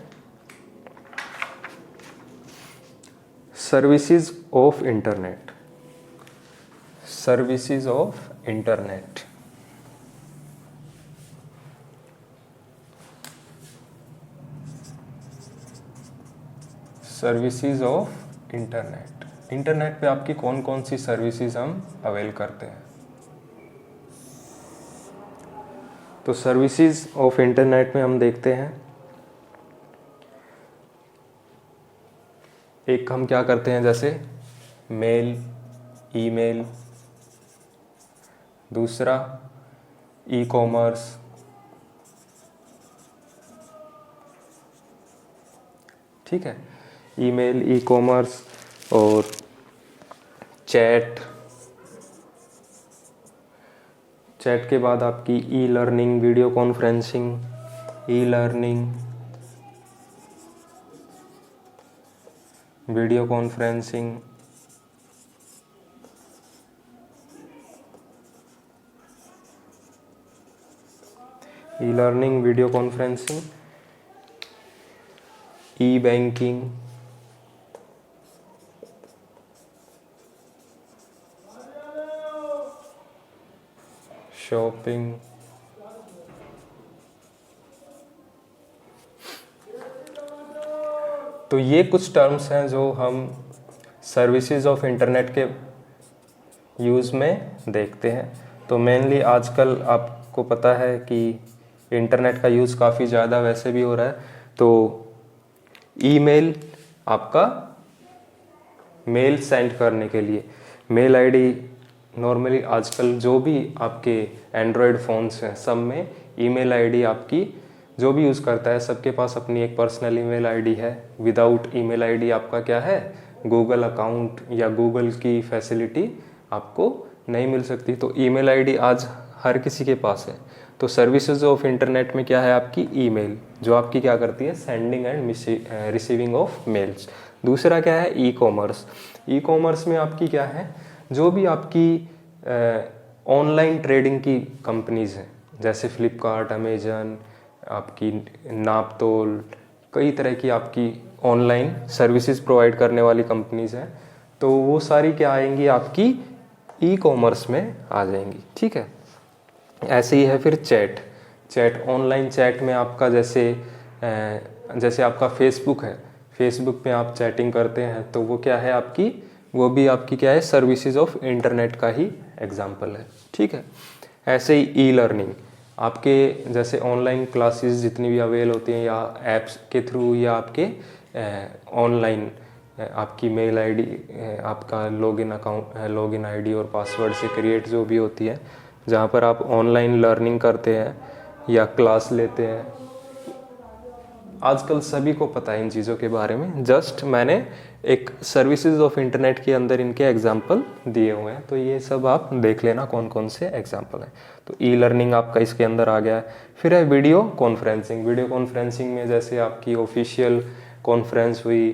services of internet. Services of internet, services of internet. Internet पे आपकी कौन कौन सी सर्विसेज हम अवेल करते हैं। तो सर्विसेज ऑफ इंटरनेट में हम देखते हैं, एक हम क्या करते हैं, जैसे मेल, ईमेल, दूसरा ई कॉमर्स, ठीक है, ईमेल, ई कॉमर्स, और चैट। चैट के बाद आपकी e learning, video conferencing, e learning, video conferencing, e learning, video conferencing, e banking, shopping, तो ये कुछ टर्म्स हैं जो हम सर्विसेज ऑफ इंटरनेट के यूज़ में देखते हैं। तो मेनली आजकल आपको पता है कि इंटरनेट का यूज़ काफ़ी ज़्यादा वैसे भी हो रहा है। तो ईमेल, आपका मेल सेंड करने के लिए मेल आईडी, नॉर्मली आजकल जो भी आपके एंड्रॉयड फ़ोन्स हैं सब में ईमेल आईडी आपकी जो भी यूज़ करता है सबके पास अपनी एक पर्सनल ईमेल आईडी है। विदाउट ईमेल आईडी आपका क्या है, गूगल अकाउंट या गूगल की फैसिलिटी आपको नहीं मिल सकती। तो ईमेल आईडी आज हर किसी के पास है। तो सर्विसेज ऑफ इंटरनेट में क्या है, आपकी ईमेल, जो आपकी क्या करती है, sending end receiving of males. दूसरा क्या है, ई कॉमर्स। ई कॉमर्स में आपकी क्या है, जो भी आपकी ऑनलाइन ट्रेडिंग की कंपनीज़ हैं, जैसे फ्लिपकार्ट, अमेजन, आपकी नापतोल, कई तरह की आपकी ऑनलाइन सर्विसेज प्रोवाइड करने वाली कंपनीज़ हैं, तो वो सारी क्या आएंगी, आपकी ई कॉमर्स में आ जाएंगी, ठीक है। ऐसे ही है फिर चैट। चैट, ऑनलाइन चैट में आपका जैसे आपका फेसबुक है, फेसबुक पे आप चैटिंग करते हैं तो वो क्या है आपकी, वो भी आपकी क्या है, सर्विसेज ऑफ इंटरनेट का ही एग्जाम्पल है। ठीक है, ऐसे ही ई लर्निंग, आपके जैसे ऑनलाइन क्लासेस जितनी भी अवेल होती हैं या ऐप्स के थ्रू या आपके ऑनलाइन आपकी मेल आईडी, आपका लॉगिन आईडी और पासवर्ड से क्रिएट जो भी होती है, जहाँ पर आप ऑनलाइन लर्निंग करते हैं या क्लास लेते हैं। आजकल सभी को पता है इन चीज़ों के बारे में, जस्ट मैंने एक सर्विसेज ऑफ इंटरनेट के अंदर इनके एग्जाम्पल दिए हुए हैं, तो ये सब आप देख लेना कौन कौन से एग्जाम्पल हैं। तो ई लर्निंग आपका इसके अंदर आ गया है। फिर है वीडियो कॉन्फ्रेंसिंग। वीडियो कॉन्फ्रेंसिंग में जैसे आपकी ऑफिशियल कॉन्फ्रेंस हुई,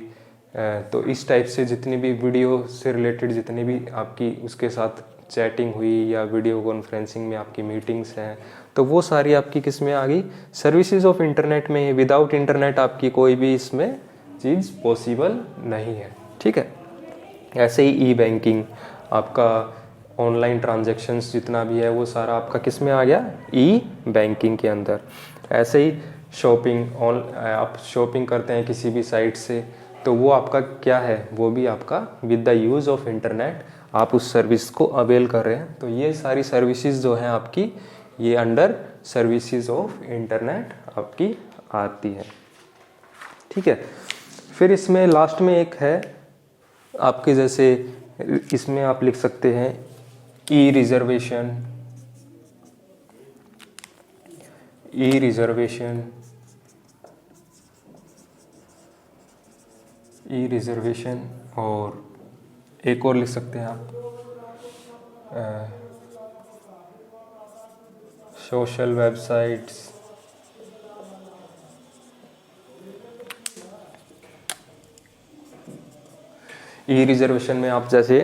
तो इस टाइप से जितनी भी वीडियो से रिलेटेड जितनी भी आपकी उसके साथ चैटिंग हुई या वीडियो कॉन्फ्रेंसिंग में आपकी मीटिंग्स हैं, तो वो सारी आपकी किस में आ गई, सर्विसेज ऑफ इंटरनेट में। विदाउट इंटरनेट आपकी कोई भी इसमें चीज़ पॉसिबल नहीं है। ठीक है, ऐसे ही ई बैंकिंग, आपका ऑनलाइन ट्रांजैक्शंस जितना भी है वो सारा आपका किस में आ गया, ई बैंकिंग के अंदर। ऐसे ही शॉपिंग, आप शॉपिंग करते हैं किसी भी साइट से, तो वो आपका क्या है, वो भी आपका with the use of internet आप उस सर्विस को अवेल कर रहे हैं। तो ये सारी सर्विसेज जो हैं आपकी, ये अंडर सर्विसेज ऑफ इंटरनेट आपकी आती है। ठीक है, फिर इसमें लास्ट में एक है आपके, जैसे इसमें आप लिख सकते हैं ई रिजर्वेशन। ई रिजर्वेशन, ई रिजर्वेशन, और एक और लिख सकते हैं आप सोशल वेबसाइट्स। ई रिजर्वेशन में आप जैसे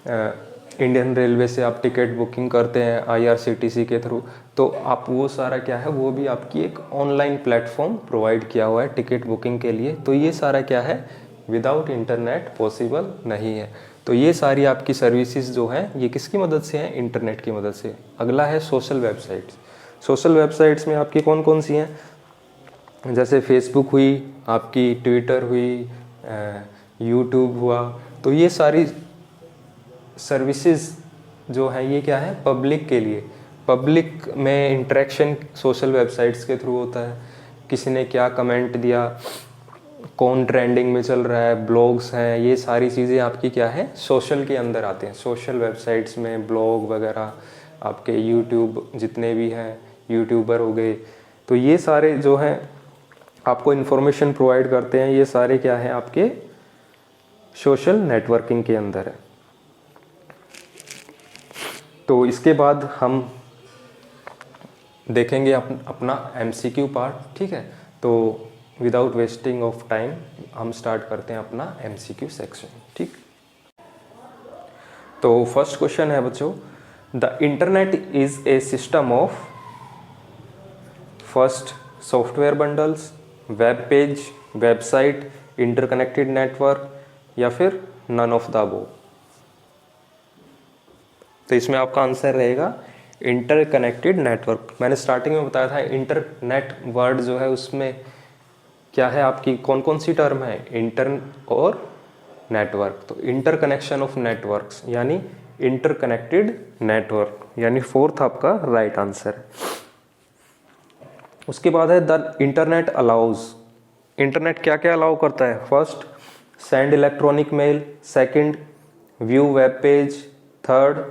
इंडियन रेलवे से आप टिकट बुकिंग करते हैं IRCTC के थ्रू, तो आप वो सारा क्या है, वो भी आपकी एक ऑनलाइन प्लेटफॉर्म प्रोवाइड किया हुआ है टिकट बुकिंग के लिए। तो ये सारा क्या है, विदाउट इंटरनेट पॉसिबल नहीं है। तो ये सारी आपकी सर्विसेज जो हैं ये किसकी मदद से हैं, इंटरनेट की मदद से। अगला है सोशल वेबसाइट्स। सोशल वेबसाइट्स में आपकी कौन कौन सी हैं, जैसे फेसबुक हुई, आपकी ट्विटर हुई, यूट्यूब हुआ। तो ये सारी सर्विसेज जो हैं ये क्या है, पब्लिक के लिए। पब्लिक में इंटरेक्शन सोशल वेबसाइट्स के थ्रू होता है, किसी ने क्या कमेंट दिया, कौन ट्रेंडिंग में चल रहा है, ब्लॉग्स हैं, ये सारी चीज़ें आपकी क्या है, सोशल के अंदर आते हैं। सोशल वेबसाइट्स में ब्लॉग वगैरह, आपके यूट्यूब जितने भी हैं यूट्यूबर हो गए, तो ये सारे जो हैं आपको इन्फॉर्मेशन प्रोवाइड करते हैं, ये सारे क्या हैं आपके सोशल नेटवर्किंग के अंदर है। तो इसके बाद हम देखेंगे अपना MCQ पार्ट। ठीक है, तो विदाउट वेस्टिंग ऑफ टाइम हम स्टार्ट करते हैं अपना MCQ सेक्शन। ठीक, तो फर्स्ट क्वेश्चन है बच्चों, the internet is a system of, first software bundles, web page, website, interconnected network, या फिर नन ऑफ द अबव। तो इसमें आपका आंसर रहेगा इंटरकनेक्टेड नेटवर्क। मैंने स्टार्टिंग में बताया था इंटरनेट वर्ड जो है उसमें क्या है आपकी, कौन कौन सी टर्म है, इंटर और नेटवर्क। तो इंटरकनेक्शन ऑफ नेटवर्क्स यानी इंटरकनेक्टेड नेटवर्क, यानी फोर्थ आपका राइट आंसर। उसके बाद है द इंटरनेट अलाउज। इंटरनेट क्या क्या अलाउ करता है, first send electronic mail, second view web page, third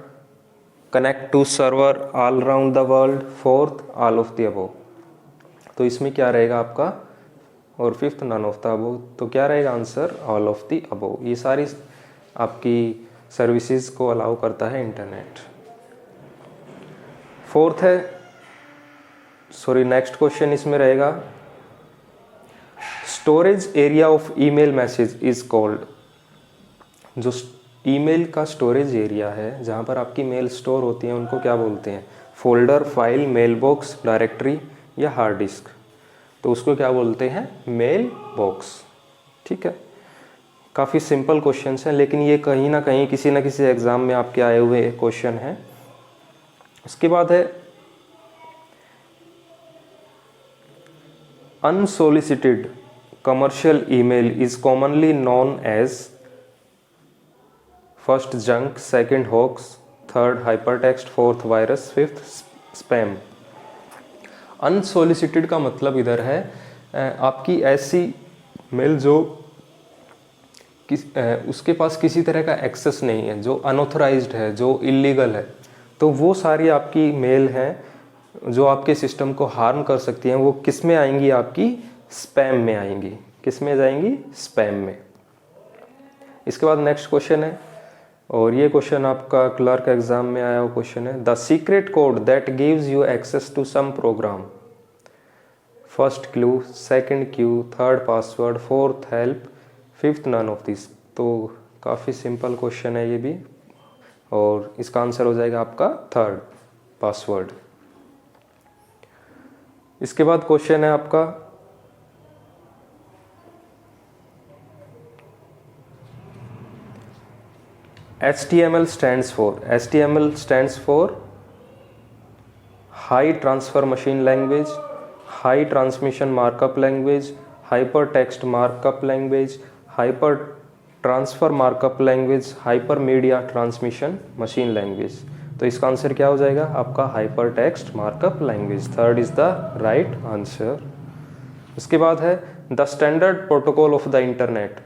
connect to server all around the world, fourth all of the above. तो इसमें क्या रहेगा आपका, और fifth none of the above. तो क्या रहेगा answer, all of the above. ये सारी आपकी सर्विसेज को अलाउ करता है इंटरनेट। फोर्थ है, सॉरी नेक्स्ट क्वेश्चन इसमें रहेगा, storage area of email message is called. जो ईमेल का स्टोरेज एरिया है जहाँ पर आपकी मेल स्टोर होती है उनको क्या बोलते हैं, folder, file, mail box, directory या हार्ड डिस्क। तो उसको क्या बोलते हैं, मेल बॉक्स। ठीक है, काफ़ी सिंपल क्वेश्चंस हैं, लेकिन ये कहीं ना कहीं किसी ना किसी एग्ज़ाम में आपके आए हुए क्वेश्चन हैं। उसके बाद है unsolicited commercial email is commonly known as first junk, second hoax, third hypertext, fourth virus, fifth spam। Unsolicited का मतलब इधर है आपकी ऐसी मेल जो उसके पास किसी तरह का एक्सेस नहीं है, जो अनऑथराइज्ड है, जो इलीगल है, तो वो सारी आपकी मेल हैं जो आपके सिस्टम को हार्म कर सकती हैं, वो किस में आएंगी? आपकी स्पैम में आएंगी। किस में जाएंगी? स्पैम में। इसके बाद नेक्स्ट क्वेश्चन है, और ये क्वेश्चन आपका क्लर्क एग्जाम में आया हुआ क्वेश्चन है। The secret code that gives you access to some program, first clue, second cue, third password, fourth help, fifth none of this. तो काफ़ी सिंपल क्वेश्चन है ये भी, और इसका आंसर हो जाएगा आपका थर्ड, पासवर्ड। इसके बाद क्वेश्चन है आपका HTML stands for High Transfer Machine Language, High Transmission Markup Language, Hypertext Markup Language, Hyper Transfer Markup Language, Hypermedia Transmission Machine Language। तो इसका आंसर क्या हो जाएगा? आपका Hypertext Markup Language, third is the right answer. उसके बाद है the standard protocol of the internet.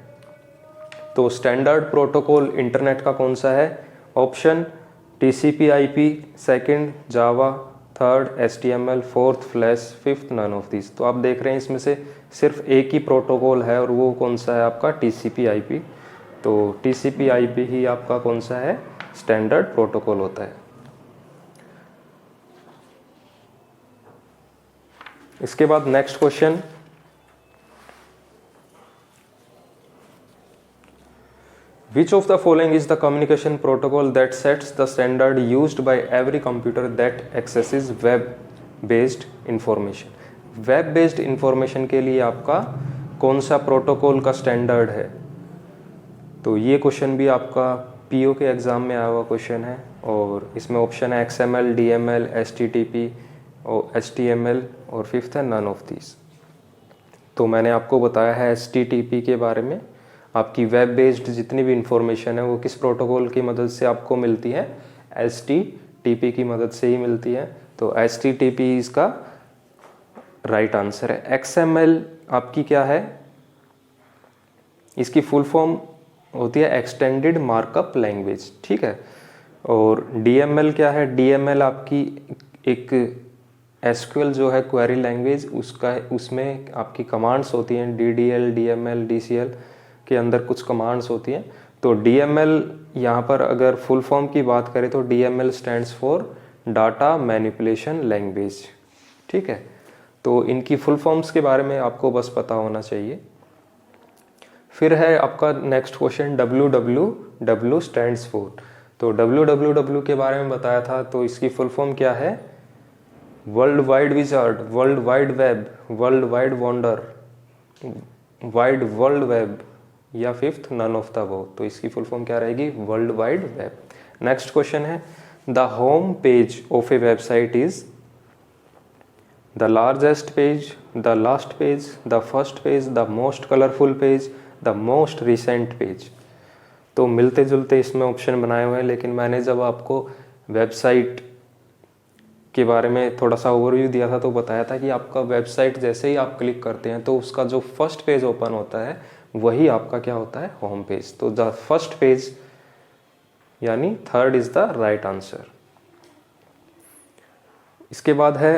तो स्टैंडर्ड प्रोटोकॉल इंटरनेट का कौन सा है? Option TCP/IP, second Java, third HTML, fourth flash, fifth none of this. तो आप देख रहे हैं इसमें से सिर्फ एक ही प्रोटोकॉल है, और वो कौन सा है? आपका TCP/IP। तो TCP/IP ही आपका कौन सा है? स्टैंडर्ड प्रोटोकॉल होता है। इसके बाद next question, Which of the following is the communication protocol that sets the standard used by every computer that accesses web-based information? Web-based information के लिए आपका कौन सा प्रोटोकॉल का स्टैंडर्ड है? तो ये क्वेश्चन भी आपका PO के एग्ज़ाम में आया हुआ क्वेश्चन है, और इसमें ऑप्शन है XML, DML, HTTP और HTML, और फिफ्थ है नन ऑफ दिस। तो मैंने आपको बताया है HTTP के बारे में। आपकी वेब बेस्ड जितनी भी इंफॉर्मेशन है वो किस प्रोटोकॉल की मदद से आपको मिलती है? HTTP की मदद से ही मिलती है। तो HTTP इसका राइट आंसर है। XML आपकी क्या है? इसकी फुल फॉर्म होती है एक्सटेंडेड मार्कअप लैंग्वेज, ठीक है। और DML क्या है? DML आपकी एक SQL जो है क्वेरी लैंग्वेज, उसमें आपकी कमांड्स होती हैं, DDL, DML, DCL के अंदर कुछ कमांड्स होती हैं। तो DML यहाँ पर अगर फुल फॉर्म की बात करें तो DML stands for data manipulation language, ठीक है। तो इनकी फुल फॉर्म्स के बारे में आपको बस पता होना चाहिए। फिर है आपका next question, WWW stands for. तो WWW के बारे में बताया था, तो इसकी फुल फॉर्म क्या है? World wide wizard, world wide web, world wide wonder, wide world web, या fifth none of the above. तो इसकी फुल फॉर्म क्या रहेगी? World wide web. Next question है the home page of a website is the largest page, the last page, the first page, the most colourful page, the most recent page. तो मिलते जुलते इसमें option बनाए हुए हैं, लेकिन मैंने जब आपको वेबसाइट के बारे में थोड़ा सा ओवरव्यू दिया था तो बताया था कि आपका वेबसाइट जैसे ही आप क्लिक करते हैं तो उसका जो फर्स्ट पेज ओपन होता है वही आपका क्या होता है? Home page. तो द फर्स्ट पेज यानी third is the right answer. इसके बाद है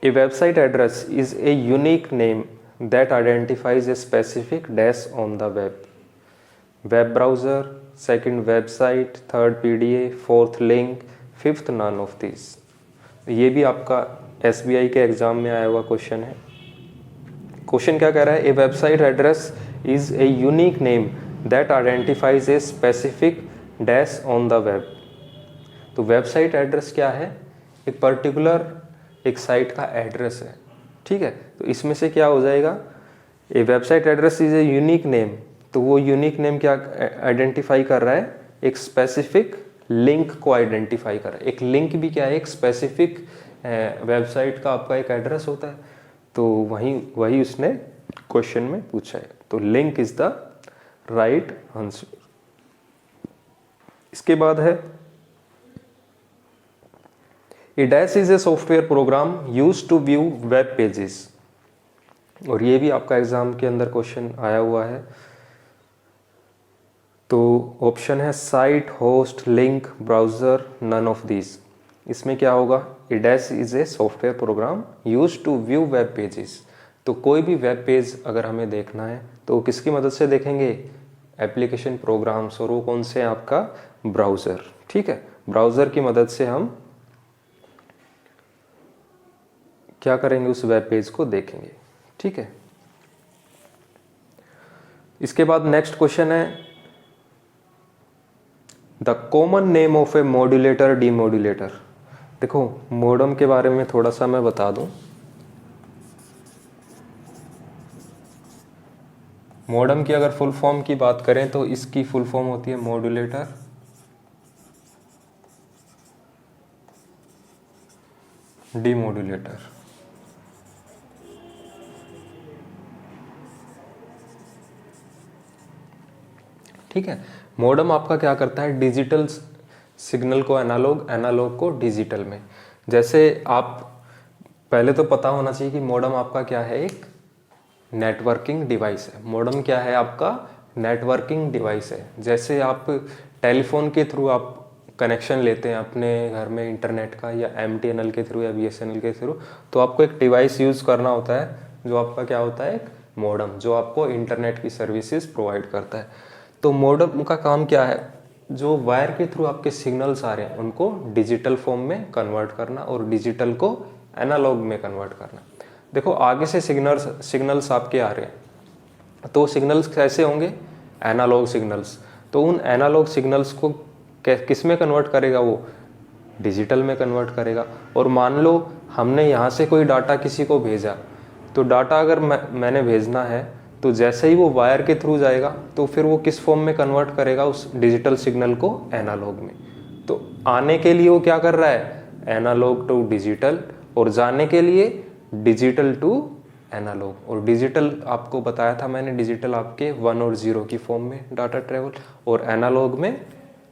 a website address is a unique name that identifies a specific dash on the web. Web browser, second website, third PDA, fourth link, fifth none of this. ये भी आपका SBI के exam में आया हुआ क्वेश्चन है। क्वेश्चन क्या कह रहा है? A website address is a unique name that identifies a specific dash on the web. तो वेबसाइट एड्रेस क्या है? एक पर्टिकुलर एक साइट का एड्रेस है, ठीक है। तो इसमें से क्या हो जाएगा? A website address is a unique name, तो वो यूनिक नेम क्या आइडेंटिफाई कर रहा है? एक स्पेसिफिक लिंक को आइडेंटिफाई कर रहा है। एक लिंक भी क्या है? एक स्पेसिफिक वेबसाइट का आपका एक एड्रेस होता है। तो वही उसने क्वेश्चन में पूछा है। तो link is the right answer. इसके बाद है a dash is a software program use to view web pages, और ये भी आपका एग्जाम के अंदर क्वेश्चन आया हुआ है। तो ऑप्शन है site, host, link, browser, none of these. इसमें क्या होगा, a dash is a software program use to view web pages. तो कोई भी वेब पेज अगर हमें देखना है तो किसकी मदद से देखेंगे, एप्लीकेशन प्रोग्राम्स, और वो कौन से हैं, आपका ब्राउज़र। ठीक है, ब्राउज़र की मदद से हम क्या करेंगे, उस वेब पेज को देखेंगे। ठीक है, इसके बाद नेक्स्ट क्वेश्चन है the common name of A modulator demodulator. देखो मॉडम के बारे में थोड़ा सा मैं बता दूं। मॉडम की अगर फुल फॉर्म की बात करें तो इसकी फुल फॉर्म होती है मॉड्यूलेटर डीमॉड्यूलेटर। ठीक है, मॉडम आपका क्या करता है, डिजिटल सिग्नल को एनालॉग, एनालॉग को डिजिटल में। जैसे आप पहले तो पता होना चाहिए कि मॉडम आपका क्या है, एक नेटवर्किंग डिवाइस है। मॉडम क्या है, आपका नेटवर्किंग डिवाइस है। जैसे आप टेलीफोन के थ्रू आप कनेक्शन लेते हैं अपने घर में इंटरनेट का, या MTNL के थ्रू या BSNL के थ्रू, तो आपको एक डिवाइस यूज़ करना होता है जो आपका क्या होता है, एक मॉडम, जो आपको इंटरनेट की सर्विसेज प्रोवाइड करता है। तो मॉडम का काम क्या है, जो वायर के थ्रू आपके सिग्नल्स आ रहे हैं उनको डिजिटल फॉर्म में कन्वर्ट करना और डिजिटल को एनालॉग में कन्वर्ट करना। देखो आगे से सिग्नल्स आपके आ रहे हैं, तो सिग्नल्स कैसे होंगे, एनालॉग सिग्नल्स। तो उन एनालॉग सिग्नल्स को किस में कन्वर्ट करेगा, वो डिजिटल में कन्वर्ट करेगा। और मान लो हमने यहाँ से कोई डाटा किसी को भेजा, तो डाटा अगर मैंने भेजना है तो जैसे ही वो वायर के थ्रू जाएगा तो फिर वो किस फॉर्म में कन्वर्ट करेगा, उस डिजिटल सिग्नल को एनालॉग में। तो आने के लिए वो क्या कर रहा है, एनालॉग टू डिजिटल, और जाने के लिए डिजिटल टू एनालॉग। और डिजिटल आपको बताया था मैंने, डिजिटल आपके 1 और 0 की फॉर्म में डाटा ट्रेवल, और एनालॉग में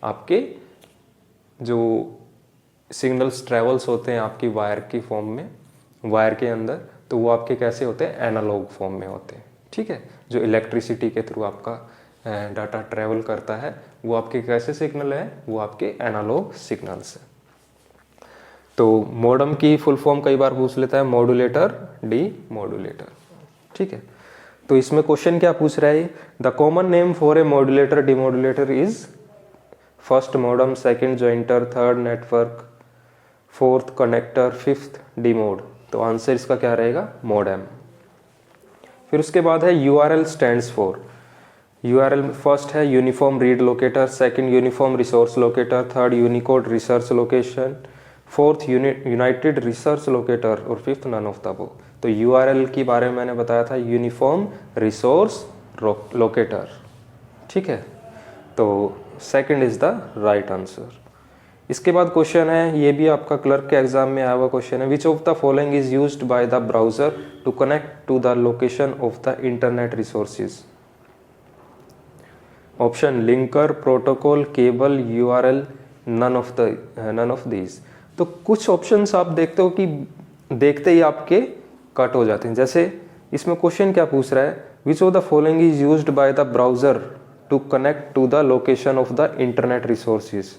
आपके जो सिग्नल्स ट्रेवल्स होते हैं आपकी वायर की फॉर्म में, वायर के अंदर, तो वो आपके कैसे होते हैं, एनालॉग फॉर्म में होते हैं। ठीक है, जो इलेक्ट्रिसिटी के थ्रू आपका डाटा ट्रेवल करता है वो आपके कैसे सिग्नल है, वो आपके एनालॉग सिग्नल्स है। तो मॉडम की फुल फॉर्म कई बार पूछ लेता है, मॉड्यूलेटर डी मॉड्यूलेटर। ठीक है, तो इसमें क्वेश्चन क्या पूछ रहा है, the common name for a modulator demodulator is first modem, second jointer, third network, fourth connector, fifth demod. तो आंसर इसका क्या रहेगा, मॉडेम। फिर उसके बाद है URL stands for. URL first है uniform read locator, second uniform resource locator, third unicode research location, fourth united research locator, और fifth none of the above. तो URL के बारे में मैंने बताया था, यूनिफॉर्म रिसोर्स लोकेटर। ठीक है, तो second is the right answer. इसके बाद क्वेश्चन है, ये भी आपका क्लर्क के एग्जाम में आया हुआ क्वेश्चन है, which of the following is used by the browser to connect to the location of the internet resources. Option linker, protocol, cable, URL, none of these. तो कुछ ऑप्शंस आप देखते हो कि देखते ही आपके कट हो जाते हैं। जैसे इसमें क्वेश्चन क्या पूछ रहा है, which of the following is used by the browser to connect to the location of the internet resources.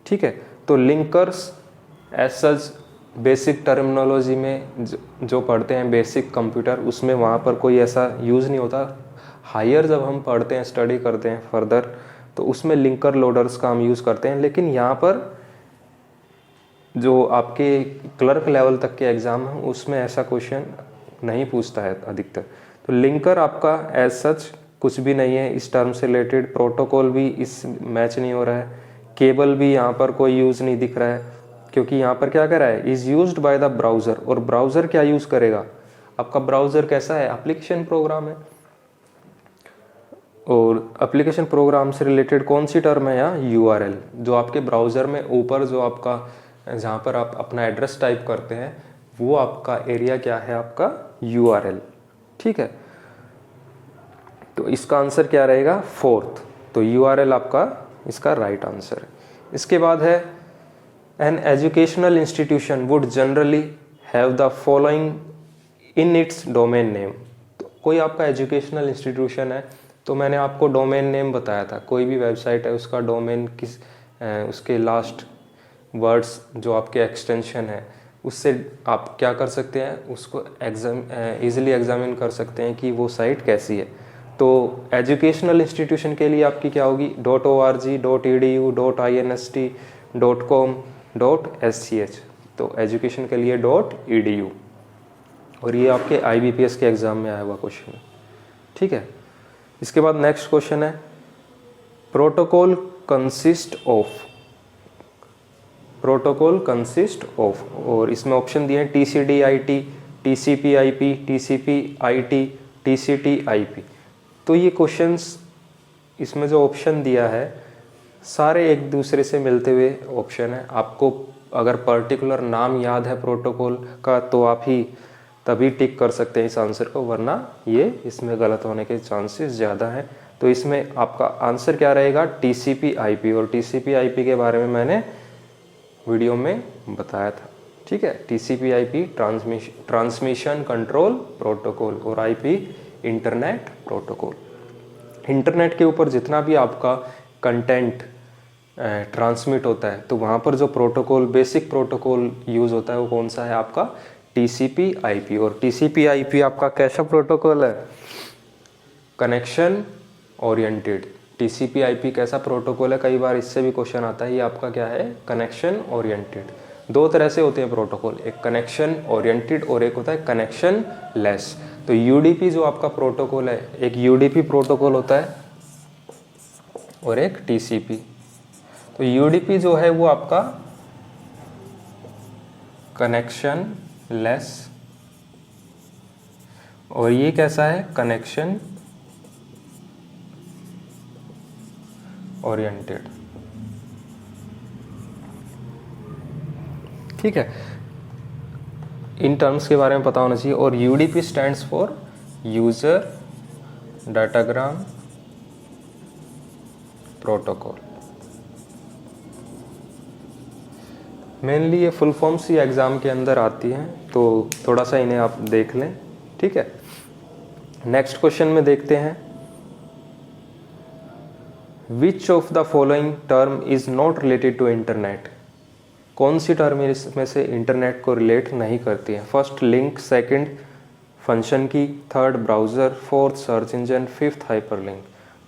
ठीक है, तो linkers as such basic terminology में जो पढ़ते हैं बेसिक कंप्यूटर, उसमें वहाँ पर कोई ऐसा यूज़ नहीं होता। हायर जब हम पढ़ते हैं, स्टडी करते हैं फर्दर, तो उसमें लिंकर लोडर्स का हम यूज़ करते हैं। लेकिन यहाँ पर जो आपके क्लर्क लेवल तक के एग्ज़ाम हैं उसमें ऐसा क्वेश्चन नहीं पूछता है अधिकतर। तो लिंकर आपका एज सच कुछ भी नहीं है इस टर्म से रिलेटेड, प्रोटोकॉल भी इस मैच नहीं हो रहा है, केबल भी यहाँ पर कोई यूज़ नहीं दिख रहा है, क्योंकि यहाँ पर क्या कर रहा है, is used by the browser. और ब्राउज़र क्या यूज़ करेगा, आपका ब्राउज़र कैसा है, एप्लीकेशन प्रोग्राम है। और एप्लीकेशन प्रोग्राम से रिलेटेड कौन सी टर्म है यहाँ, URL, जो आपके ब्राउज़र में ऊपर जो आपका जहाँ पर आप अपना एड्रेस टाइप करते हैं वो आपका एरिया क्या है, आपका URL। ठीक है, तो इसका आंसर क्या रहेगा, 4th। तो URL आपका इसका राइट आंसर है। इसके बाद है an educational institution would generally have the following in its domain name. तो कोई आपका एजुकेशनल इंस्टीट्यूशन है, तो मैंने आपको डोमेन नेम बताया था, कोई भी वेबसाइट है उसका डोमेन किस उसके लास्ट वर्ड्स जो आपके एक्सटेंशन है उससे आप क्या कर सकते हैं, उसको ईजिली एग्जामिन कर सकते हैं कि वो साइट कैसी है। तो एजुकेशनल इंस्टीट्यूशन के लिए आपकी क्या होगी, .org, .edu, .inst, .com, .sch। तो एजुकेशन के लिए .edu, और ये आपके IBPS के एग्ज़ाम में आया हुआ क्वेश्चन है। ठीक है, इसके बाद नेक्स्ट क्वेश्चन है प्रोटोकॉल कंसिस्ट ऑफ, और इसमें ऑप्शन दिए हैं TCD/IP, TCP/IP, TCP/IT, TCT/IP। तो ये क्वेश्चंस इसमें जो ऑप्शन दिया है सारे एक दूसरे से मिलते हुए ऑप्शन है। आपको अगर पर्टिकुलर नाम याद है प्रोटोकॉल का तो आप ही तभी टिक कर सकते हैं इस आंसर को, वरना ये इसमें गलत होने के चांसेस ज़्यादा हैं। तो इसमें आपका आंसर क्या रहेगा, TCP/IP, और TCP/IP के बारे में मैंने वीडियो में बताया था। ठीक है, TCP/IP ट्रांसमिशन कंट्रोल प्रोटोकॉल, और IP इंटरनेट प्रोटोकॉल। इंटरनेट के ऊपर जितना भी आपका कंटेंट ट्रांसमिट होता है तो वहाँ पर जो प्रोटोकॉल, बेसिक प्रोटोकॉल यूज़ होता है वो कौन सा है, आपका TCP/IP। और TCP/IP आपका कैसा प्रोटोकॉल है, कनेक्शन ओरिएंटेड। TCP/IP कैसा प्रोटोकॉल है, कई बार इससे भी क्वेश्चन आता है, ये आपका क्या है, कनेक्शन ओरिएंटेड। दो तरह से होते हैं प्रोटोकॉल, एक कनेक्शन ओरिएंटेड और एक होता है कनेक्शन लेस। तो UDP जो आपका प्रोटोकॉल है, एक UDP प्रोटोकॉल होता है और एक TCP। तो UDP जो है वो आपका कनेक्शन लेस, और ये कैसा है, कनेक्शन ओरिएंटेड। ठीक है, इन टर्म्स के बारे में पता होना चाहिए। और UDP stands for user datagram protocol. Mainly ये फुल फॉर्म्स ही एग्ज़ाम के अंदर आती हैं, तो थोड़ा सा इन्हें आप देख लें। ठीक है, नेक्स्ट क्वेश्चन में देखते हैं, which of the following term is not related to internet. कौन सी टर्म इसमें से इंटरनेट को रिलेट नहीं करती है। फर्स्ट लिंक, सेकंड फंक्शन की, third browser, fourth search engine, fifth hyperlink.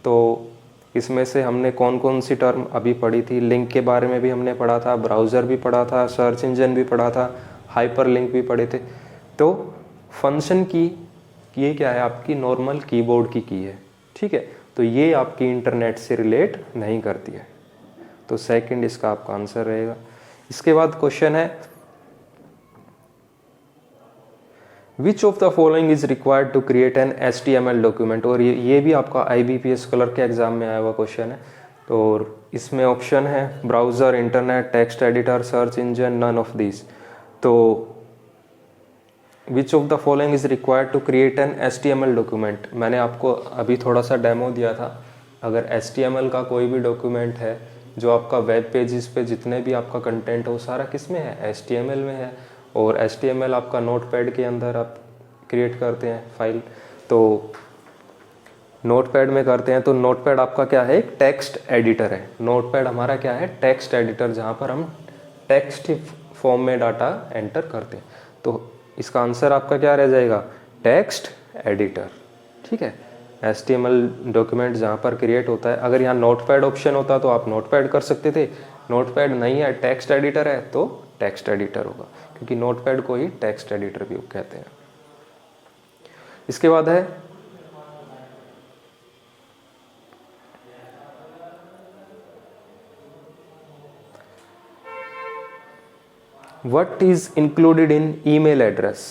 तो इसमें से हमने कौन कौन सी टर्म अभी पढ़ी थी, लिंक के बारे में भी हमने पढ़ा था, ब्राउज़र भी पढ़ा था, सर्च इंजन भी पढ़ा था, हाइपरलिंक भी पढ़े थे। तो फंक्शन की ये क्या है, आपकी नॉर्मल कीबोर्ड की है। ठीक है, तो ये आपकी इंटरनेट से रिलेट नहीं करती है, तो सेकंड इसका आपका आंसर रहेगा। इसके बाद क्वेश्चन है, which of the following is required to create an HTML document. और ये भी आपका IBPS क्लर्क के एग्जाम में आया हुआ क्वेश्चन है। तो इसमें ऑप्शन है browser, internet, text editor, search engine, none of this. तो which of the following is required to create an HTML document. मैंने आपको अभी थोड़ा सा डेमो दिया था। अगर HTML का कोई भी डॉक्यूमेंट है, जो आपका वेब पेजेस पे जितने भी आपका कंटेंट हो सारा किस में है, HTML में है। और HTML आपका नोटपैड के अंदर आप क्रिएट करते हैं फाइल, तो नोटपैड में करते हैं। तो नोटपैड आपका क्या है, एक टेक्स्ट एडिटर है। नोटपैड हमारा क्या है, टेक्स्ट एडिटर, जहाँ पर हम टेक्स्ट फॉर्म में डाटा एंटर करते हैं। तो इसका आंसर आपका क्या रह जाएगा, टेक्स्ट एडिटर। ठीक है, HTML डॉक्यूमेंट जहाँ पर क्रिएट होता है। अगर यहाँ नोटपैड ऑप्शन होता तो आप नोटपैड कर सकते थे, नोटपैड नहीं है, टेक्स्ट एडिटर है, तो टेक्स्ट एडिटर होगा, क्योंकि नोटपैड को ही टेक्स्ट एडिटर भी कहते हैं। इसके बाद है what is included in email address.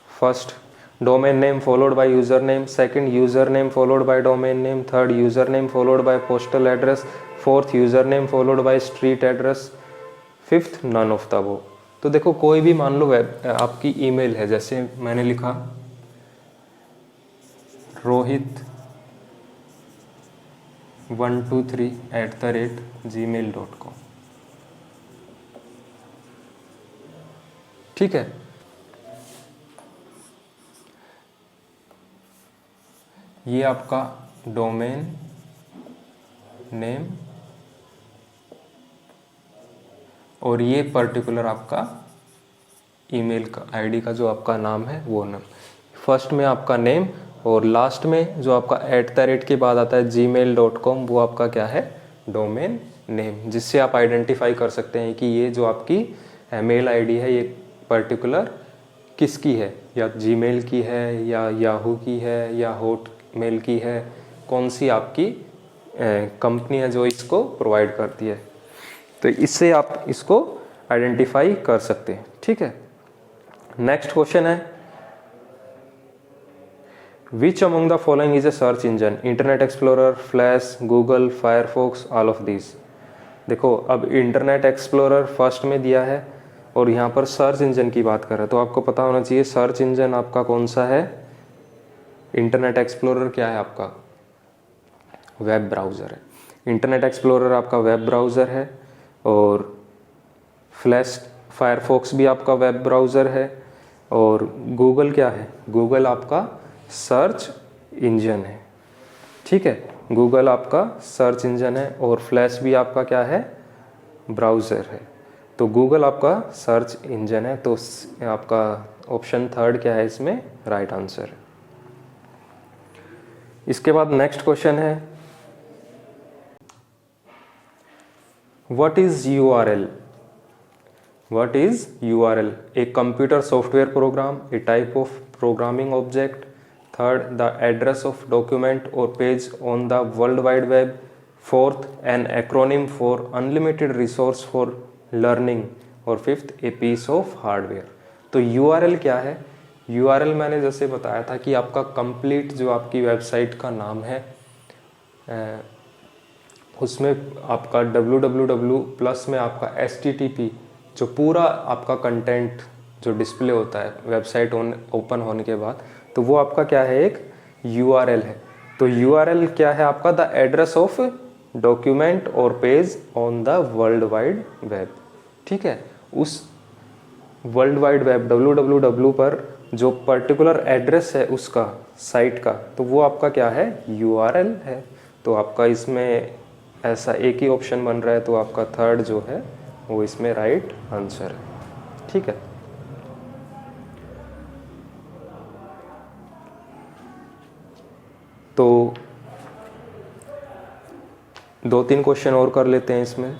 First domain name followed by user name, second user name followed by domain name, third user name followed by postal address, fourth user name followed by street address, fifth none of the above. तो देखो कोई भी मान लो web आपकी email है, जैसे मैंने लिखा rohit123@gmail.com, ठीक है। ये आपका डोमेन नेम और ये पर्टिकुलर आपका ईमेल का आईडी का जो आपका नाम है वो नाम, फर्स्ट में आपका नेम और लास्ट में जो आपका @ के बाद आता है gmail.com, वो आपका क्या है, डोमेन नेम, जिससे आप आइडेंटिफाई कर सकते हैं कि ये जो आपकी मेल आईडी है ये पर्टिकुलर किसकी है, या जीमेल की है या याहू की है या हॉटमेल की है, कौन सी आपकी कंपनी है जो इसको प्रोवाइड करती है। तो इससे आप इसको आइडेंटिफाई कर सकते हैं, ठीक है। नेक्स्ट क्वेश्चन है, which among the following is a search engine, internet explorer, flash, Google, Firefox, all of this. देखो अब इंटरनेट एक्सप्लोरर फर्स्ट में दिया है और यहाँ पर सर्च इंजन की बात कर रहा है, तो आपको पता होना चाहिए सर्च इंजन आपका कौन सा है। इंटरनेट एक्सप्लोरर क्या है आपका, वेब ब्राउज़र है। इंटरनेट एक्सप्लोरर आपका वेब ब्राउज़र है और फ्लैश फायरफॉक्स भी आपका वेब ब्राउज़र है और गूगल क्या है, गूगल आपका सर्च इंजन है, ठीक है। गूगल आपका सर्च इंजन है और फ्लैश भी आपका क्या है, ब्राउज़र है। तो गूगल आपका सर्च इंजन है, तो आपका ऑप्शन थर्ड क्या है इसमें, राइट आंसर। इसके बाद नेक्स्ट क्वेश्चन है, what is URL? What is URL? A computer software program, a type of programming object. Third, the address of document or page on the World Wide Web. Fourth, an acronym for unlimited resource for learning. और fifth, a piece of hardware. तो URL क्या है? URL मैंने जैसे बताया था कि आपका कंप्लीट जो आपकी वेबसाइट का नाम है उसमें आपका www प्लस में आपका HTTP जो पूरा आपका कंटेंट जो डिस्प्ले होता है वेबसाइट ओपन होने के बाद, तो वो आपका क्या है, एक URL है। तो URL क्या है आपका, द एड्रेस ऑफ डॉक्यूमेंट और page on the world wide web, ठीक है। उस वर्ल्ड वाइड वेब www पर जो पर्टिकुलर एड्रेस है उसका साइट का, तो वो आपका क्या है, URL है। तो आपका इसमें ऐसा एक ही ऑप्शन बन रहा है, तो आपका थर्ड जो है वो इसमें राइट आंसर है, ठीक है। तो 2-3 क्वेश्चन और कर लेते हैं इसमें।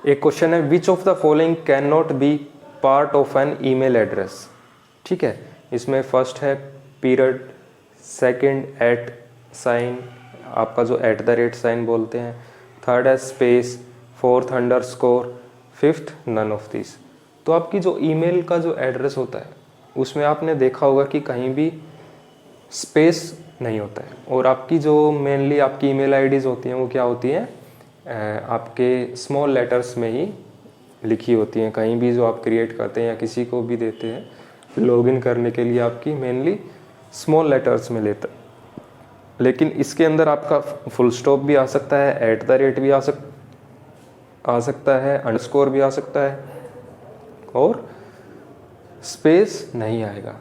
एक क्वेश्चन है, which of the following can not be part of an email address, ठीक है। इसमें फर्स्ट है पीरियड, सेकंड एट साइन, आपका जो @ साइन बोलते हैं, थर्ड है space, fourth underscore, fifth none of this. तो आपकी जो ईमेल का जो एड्रेस होता है उसमें आपने देखा होगा कि कहीं भी स्पेस नहीं होता है, और आपकी जो मेनली आपकी ईमेल आईडीज़ होती हैं वो क्या होती हैं, आपके स्मॉल लेटर्स में ही लिखी होती हैं। कहीं भी जो आप क्रिएट करते हैं या किसी को भी देते हैं लॉगिन करने के लिए, आपकी मेनली स्मॉल लेटर्स में लेता है। लेकिन इसके अंदर आपका फुल स्टॉप भी आ सकता है, @ भी आ सकता है, अंडरस्कोर भी आ सकता है और स्पेस नहीं आएगा,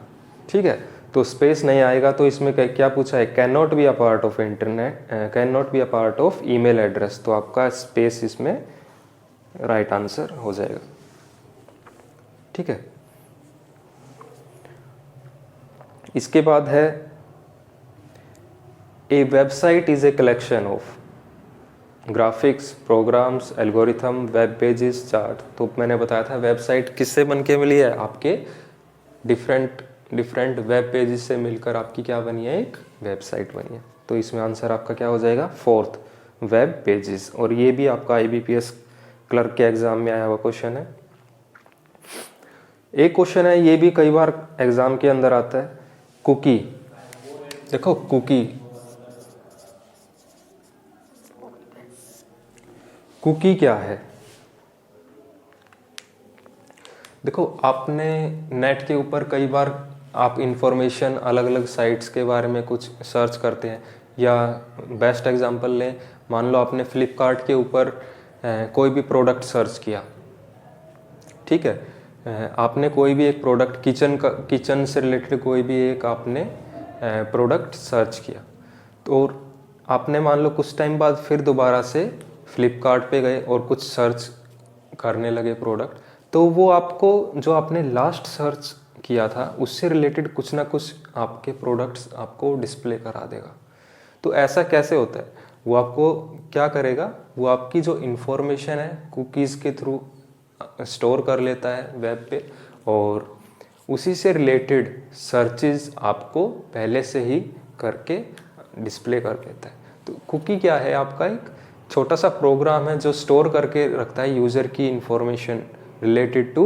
ठीक है। तो स्पेस नहीं आएगा तो इसमें क्या पूछा है, can not be a part of internet, can not be a part of email address, तो आपका स्पेस इसमें राइट आंसर हो जाएगा, ठीक है। इसके बाद है, a website is a collection of graphics, programs, algorithm, web pages, chart. तो मैंने बताया था वेबसाइट किससे बन के मिली है, आपके डिफरेंट वेब पेजेस से मिलकर आपकी क्या बनी है, एक वेबसाइट बनी है। तो इसमें आंसर आपका क्या हो जाएगा, फोर्थ, वेब पेजेस। और ये भी आपका IBPS क्लर्क के एग्जाम में आया हुआ क्वेश्चन है। एक क्वेश्चन है, ये भी कई बार एग्जाम के अंदर आता है, कुकी। देखो कुकी कुकी क्या है? देखो, आपने नेट के ऊपर कई बार आप इंफॉर्मेशन अलग अलग साइट्स के बारे में कुछ सर्च करते हैं, या बेस्ट एग्जांपल लें, मान लो आपने फ्लिपकार्ट के ऊपर कोई भी प्रोडक्ट सर्च किया, ठीक है, आपने कोई भी एक प्रोडक्ट किचन से रिलेटेड कोई भी एक आपने प्रोडक्ट सर्च किया, तो आपने मान लो कुछ टाइम बाद फिर दोबारा से फ्लिपकार्ट पे गए और कुछ सर्च करने लगे प्रोडक्ट, तो वो आपको जो आपने लास्ट सर्च किया था उससे रिलेटेड कुछ ना कुछ आपके प्रोडक्ट्स आपको डिस्प्ले करा देगा। तो ऐसा कैसे होता है? वो आपको क्या करेगा, वो आपकी जो इन्फॉर्मेशन है कुकीज़ के थ्रू स्टोर कर लेता है वेब पे, और उसी से रिलेटेड सर्चेज आपको पहले से ही करके डिस्प्ले कर देता है। तो कुकी क्या है? आपका एक छोटा सा प्रोग्राम है जो स्टोर करके रखता है यूज़र की information related to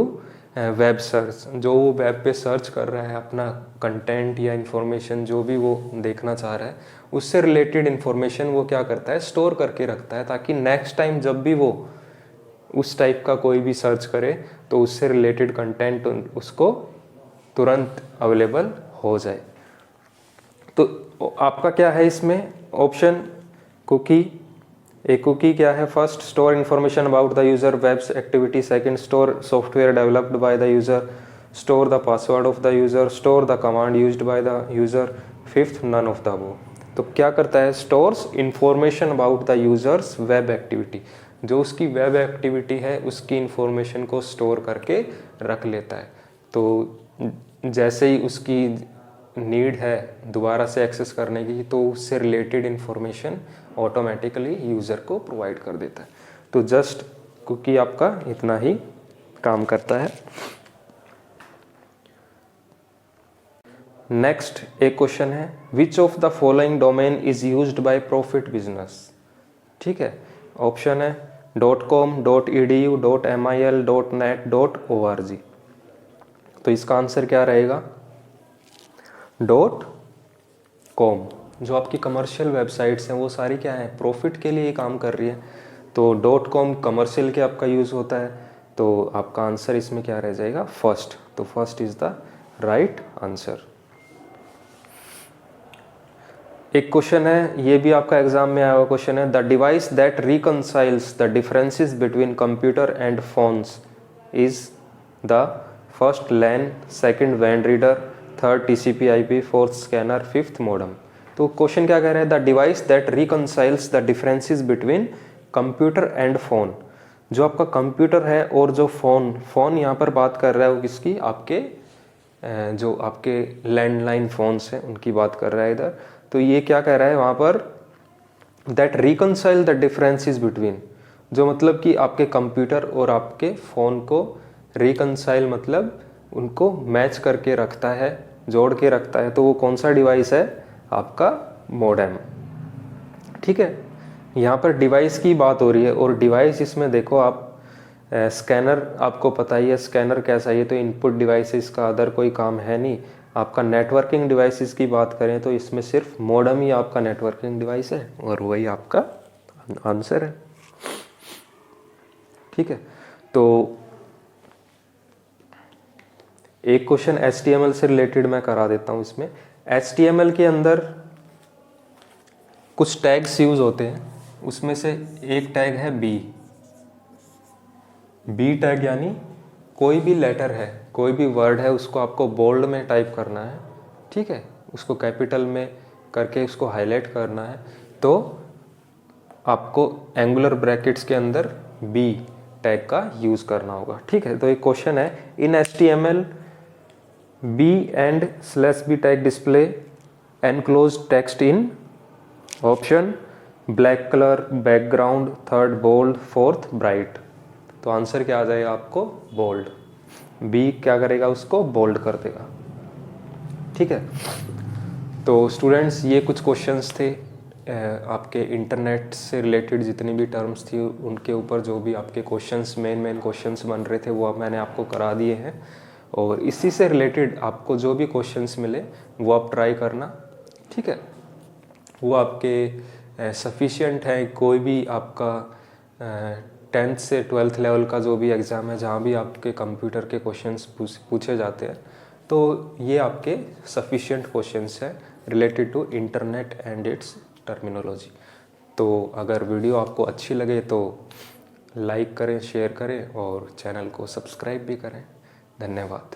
web search. जो वो वेब पे सर्च कर रहा है, अपना कंटेंट या इंफॉर्मेशन जो भी वो देखना चाह रहा है, उससे रिलेटेड इंफॉर्मेशन वो क्या करता है, स्टोर करके रखता है, ताकि नेक्स्ट टाइम जब भी वो उस टाइप का कोई भी सर्च करे तो उससे रिलेटेड कंटेंट उसको तुरंत अवेलेबल हो जाए। तो आपका क्या है इसमें ऑप्शन? कुकी। एक कुकी क्या है? First, store information about the user web's activity. Second, store software developed by the user. Store the password of the user. Store the command used by the user. Fifth, none of the above. तो क्या करता है? Stores information about the user's web activity. जो उसकी web activity है उसकी information को store करके रख लेता है। तो जैसे ही उसकी नीड है दोबारा से एक्सेस करने की, तो उससे रिलेटेड इंफॉर्मेशन ऑटोमेटिकली यूज़र को प्रोवाइड कर देता है। तो जस्ट कुकी आपका इतना ही काम करता है। नेक्स्ट एक क्वेश्चन है, which of the following domain is used by profit business. ठीक है, ऑप्शन है .com, .edu, .mil, .net, .org। तो इसका आंसर क्या रहेगा? .com। जो आपकी कमर्शियल वेबसाइट्स हैं वो सारी क्या है, प्रॉफिट के लिए काम कर रही है। तो .com कमर्शियल के आपका यूज़ होता है। तो आपका आंसर इसमें क्या रह जाएगा? फर्स्ट। तो first is the right answer. एक क्वेश्चन है, ये भी आपका एग्जाम में आया हुआ क्वेश्चन है, the device that reconciles the differences between computer and phones is the first LAN, second वैन रीडर, थर्ड TCP/IP, fourth scanner, fifth modem. तो क्वेश्चन क्या कह रहा है? The device that reconciles the differences between computer and phone. जो आपका computer है और जो फोन यहाँ पर बात कर रहा है वो किसकी? आपके जो आपके लैंडलाइन फोन्स हैं उनकी बात कर रहा है इधर। तो ये क्या कह रहा है वहाँ पर? That reconcile the differences between, जो मतलब कि आपके कंप्यूटर और आपके फ़ोन को रिकनसाइल मतलब उनको मैच करके रखता है, जोड़ के रखता है। तो वो कौन सा डिवाइस है? आपका मॉडेम। ठीक है, यहाँ पर डिवाइस की बात हो रही है, और डिवाइस इसमें देखो आप स्कैनर आपको पता ही है, स्कैनर कैसा है, ये तो इनपुट डिवाइसेस का अदर कोई काम है नहीं। आपका नेटवर्किंग डिवाइसेस की बात करें तो इसमें सिर्फ मॉडेम ही आपका नेटवर्किंग डिवाइस है, और वही आपका आंसर है। ठीक है, तो एक क्वेश्चन HTML से रिलेटेड मैं करा देता हूँ। इसमें HTML के अंदर कुछ टैग्स यूज होते हैं, उसमें से एक टैग है बी टैग, यानी कोई भी लेटर है, कोई भी वर्ड है, उसको आपको बोल्ड में टाइप करना है। ठीक है, उसको कैपिटल में करके उसको हाईलाइट करना है, तो आपको एंगुलर ब्रैकेट्स के अंदर बी टैग का यूज़ करना होगा। ठीक है, तो एक क्वेश्चन है, in HTML B and /b tag display enclose text in option black colour, background, third bold, fourth bright. तो आंसर क्या आ जाएगा आपको? बोल्ड। बी क्या करेगा? उसको बोल्ड कर देगा। ठीक है, तो स्टूडेंट्स ये कुछ क्वेश्चंस थे आपके इंटरनेट से रिलेटेड जितनी भी टर्म्स थी उनके ऊपर जो भी आपके क्वेश्चंस मेन क्वेश्चंस बन रहे थे वो अब मैंने आपको करा दिए हैं। और इसी से रिलेटेड आपको जो भी क्वेश्चंस मिले वो आप ट्राई करना। ठीक है, वो आपके सफिशिएंट है, कोई भी आपका 10th से 12th लेवल का जो भी एग्ज़ाम है, जहाँ भी आपके कंप्यूटर के क्वेश्चंस पूछे जाते हैं, तो ये आपके सफिशिएंट क्वेश्चंस हैं related to internet and its terminology. तो अगर वीडियो आपको अच्छी लगे तो लाइक करें, शेयर करें और चैनल को सब्सक्राइब भी करें। धन्यवाद।